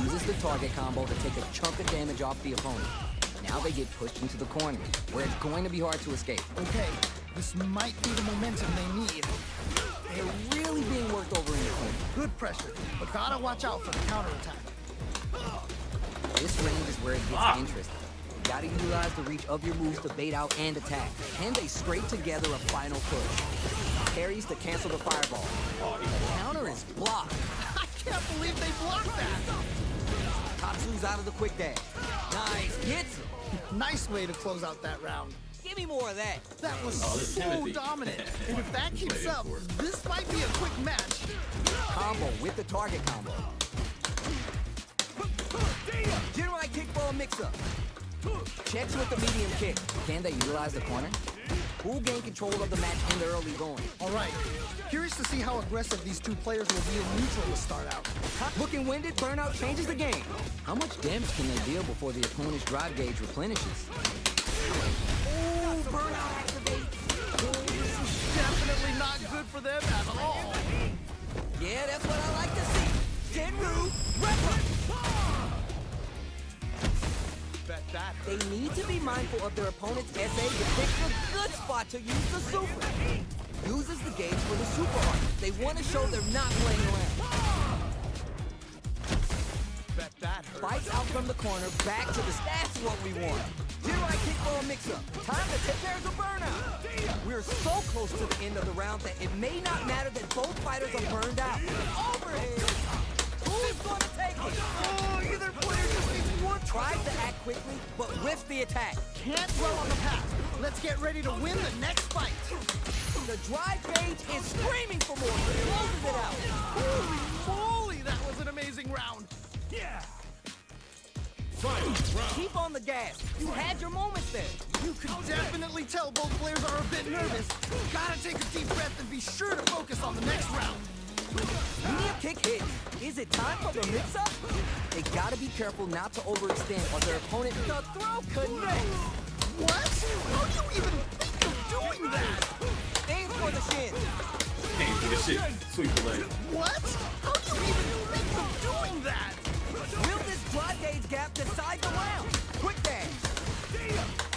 Uses the target combo to take a chunk of damage off the opponent. Now they get pushed into the corner, where it's going to be hard to escape. Okay, this might be the momentum they need. They're really being worked over in the corner. Good pressure, but gotta watch out for the counterattack. This range is where it gets interesting. You gotta utilize the reach of your moves to bait out and attack. Can they scrape together a final push? Parries to cancel the fireball. The counter is blocked. I can't believe they blocked that. Tatsu's out of the quick dash. Nice hits. Nice way to close out that round. Give me more of that. That was Oh, this so Timothy. dominant. And if that keeps up, this might be a quick match. Combo with the target combo. General kickball mix-up. Checks with the medium kick. Can they utilize the corner? Who gain control of the match in the early going? All right. Curious to see how aggressive these two players will be in neutral to start out. Looking winded, Burnout changes the game. How much damage can they deal before the opponent's drive gauge replenishes? Oh, Burnout activates. Oh, this is definitely not good for them at all. Yeah, that's what I like to see. Genru, reference. Bet that They need to be mindful of their opponent's SA to pick a good spot to use the super. Uses the gauge for the super art. They want to show they're not playing around. Bet that hurt. Fights out from the corner, back to the that's what we want. Jirai kickball mix-up. Time to take care of the Burnout. We're so close to the end of the round that it may not matter that both fighters are burned out. Overhead. Who's gonna take it? Oh, either player just needs one Tries to act quickly, but whiffs the attack. Can't dwell on the past. Let's get ready to win the next fight. The drive gauge is screaming for more. Closes it out. Holy moly, that was an amazing round. Yeah. Keep on the gas. You had your moments there. You can definitely tell both players are a bit nervous. Gotta take a deep breath and be sure to focus on the next round. Medium kick hit. Is it time for the mix-up? They gotta be careful not to overextend or their opponent the throw connects. What? How do you even think of doing that? Aim for the shin. Aim for the shit. Sweep the leg. What? How do you even think of doing that? Will this drive gauge gap decide the round? Quick dash.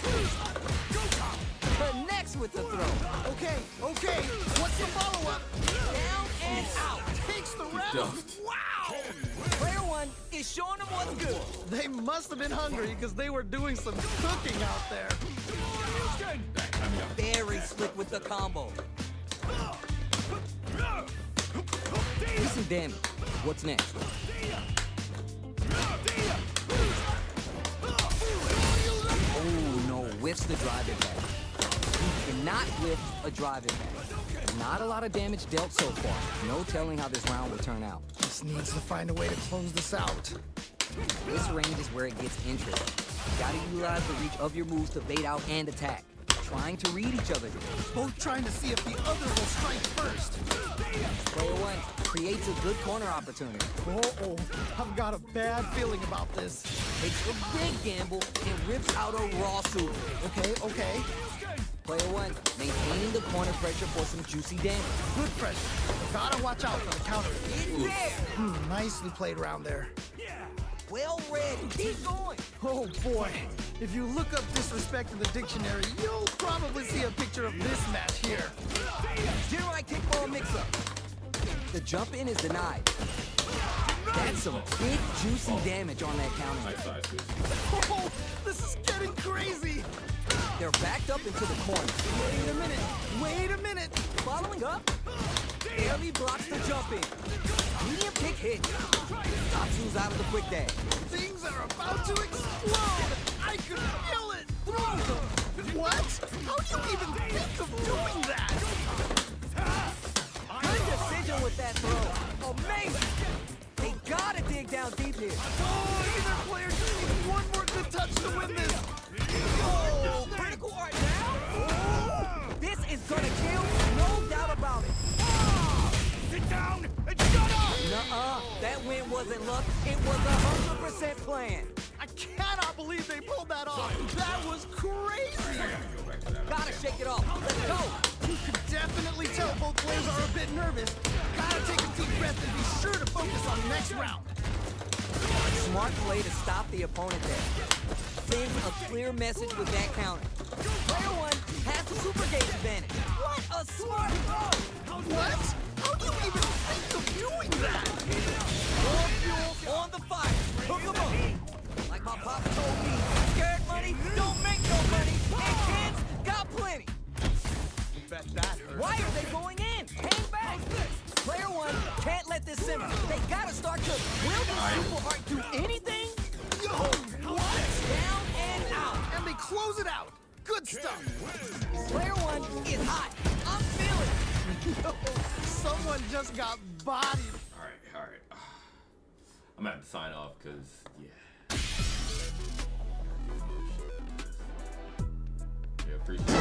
Connects with the throw. Okay. What's the follow-up? Down and out. Takes the round. Duffed. Wow. Player one is showing them what's good. They must have been hungry because they were doing some cooking out there. Very slick with the combo. Decent damage. What's next? Oh no, whiffs the drive impact. You cannot whiff a drive impact. Not a lot of damage dealt so far. No telling how this round will turn out. Just needs to find a way to close this out. This range is where it gets interesting. You gotta utilize the reach of your moves to bait out and attack. Trying to read each other. Both trying to see if the other will strike first. Player one creates a good corner opportunity. Oh, I've got a bad feeling about this. Takes a big gamble and rips out a raw super. Okay. Player one, maintaining the corner pressure for some juicy damage. Good pressure. Gotta watch out for the counter. It's there! Nicely played around there. Well read. Keep going. Oh boy. If you look up disrespect in the dictionary, you'll probably see a picture of this match here. Jirai kickball mix-up. The jump in is denied. That's some big juicy damage on that counter. Nice size, dude. Oh, this is getting crazy. They're backed up into the corner. Wait a minute. Following up, barely blocks the jump in. Medium kick hit. Tatsu's out of the quick dash. Things are about to explode. I can feel it. What? How do you even think of doing that? Good decision with that throw. Amazing. They gotta dig down deep here. Oh, either player just needs one more good touch to win this. Oh, critical art now. This is gonna kill, no doubt about it. Sit down and shut up! Nuh-uh, that win wasn't luck. It was 100% planned. I cannot believe they pulled that off. That was crazy. Gotta shake it off. Let's go. You can definitely tell both players are a bit nervous. Gotta take a deep breath and be sure to focus on the next round. Smart play to stop the opponent there. Sends a clear message with that counter. Player one has the super gauge advantage. What a smart throw! What? How do you even think of doing that? More fuel on the fire. Hook 'em up. Like my pop told me, scared money don't make no money, and kids got plenty. Bet that hurt. Why are they going in? Hang back. Player one can't let this this simmer. They gotta start cooking. Will this Super Art do anything? Yo, what? Down and out. And they close it out. Good stuff. Player one is hot. I'm feeling it. Yo, someone just got bodied. All right. I'm gonna have to sign off because yeah, appreciate it.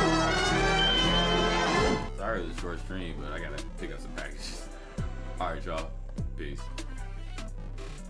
Sorry it was a short stream, but I gotta pick up some packages. All right, y'all. Peace.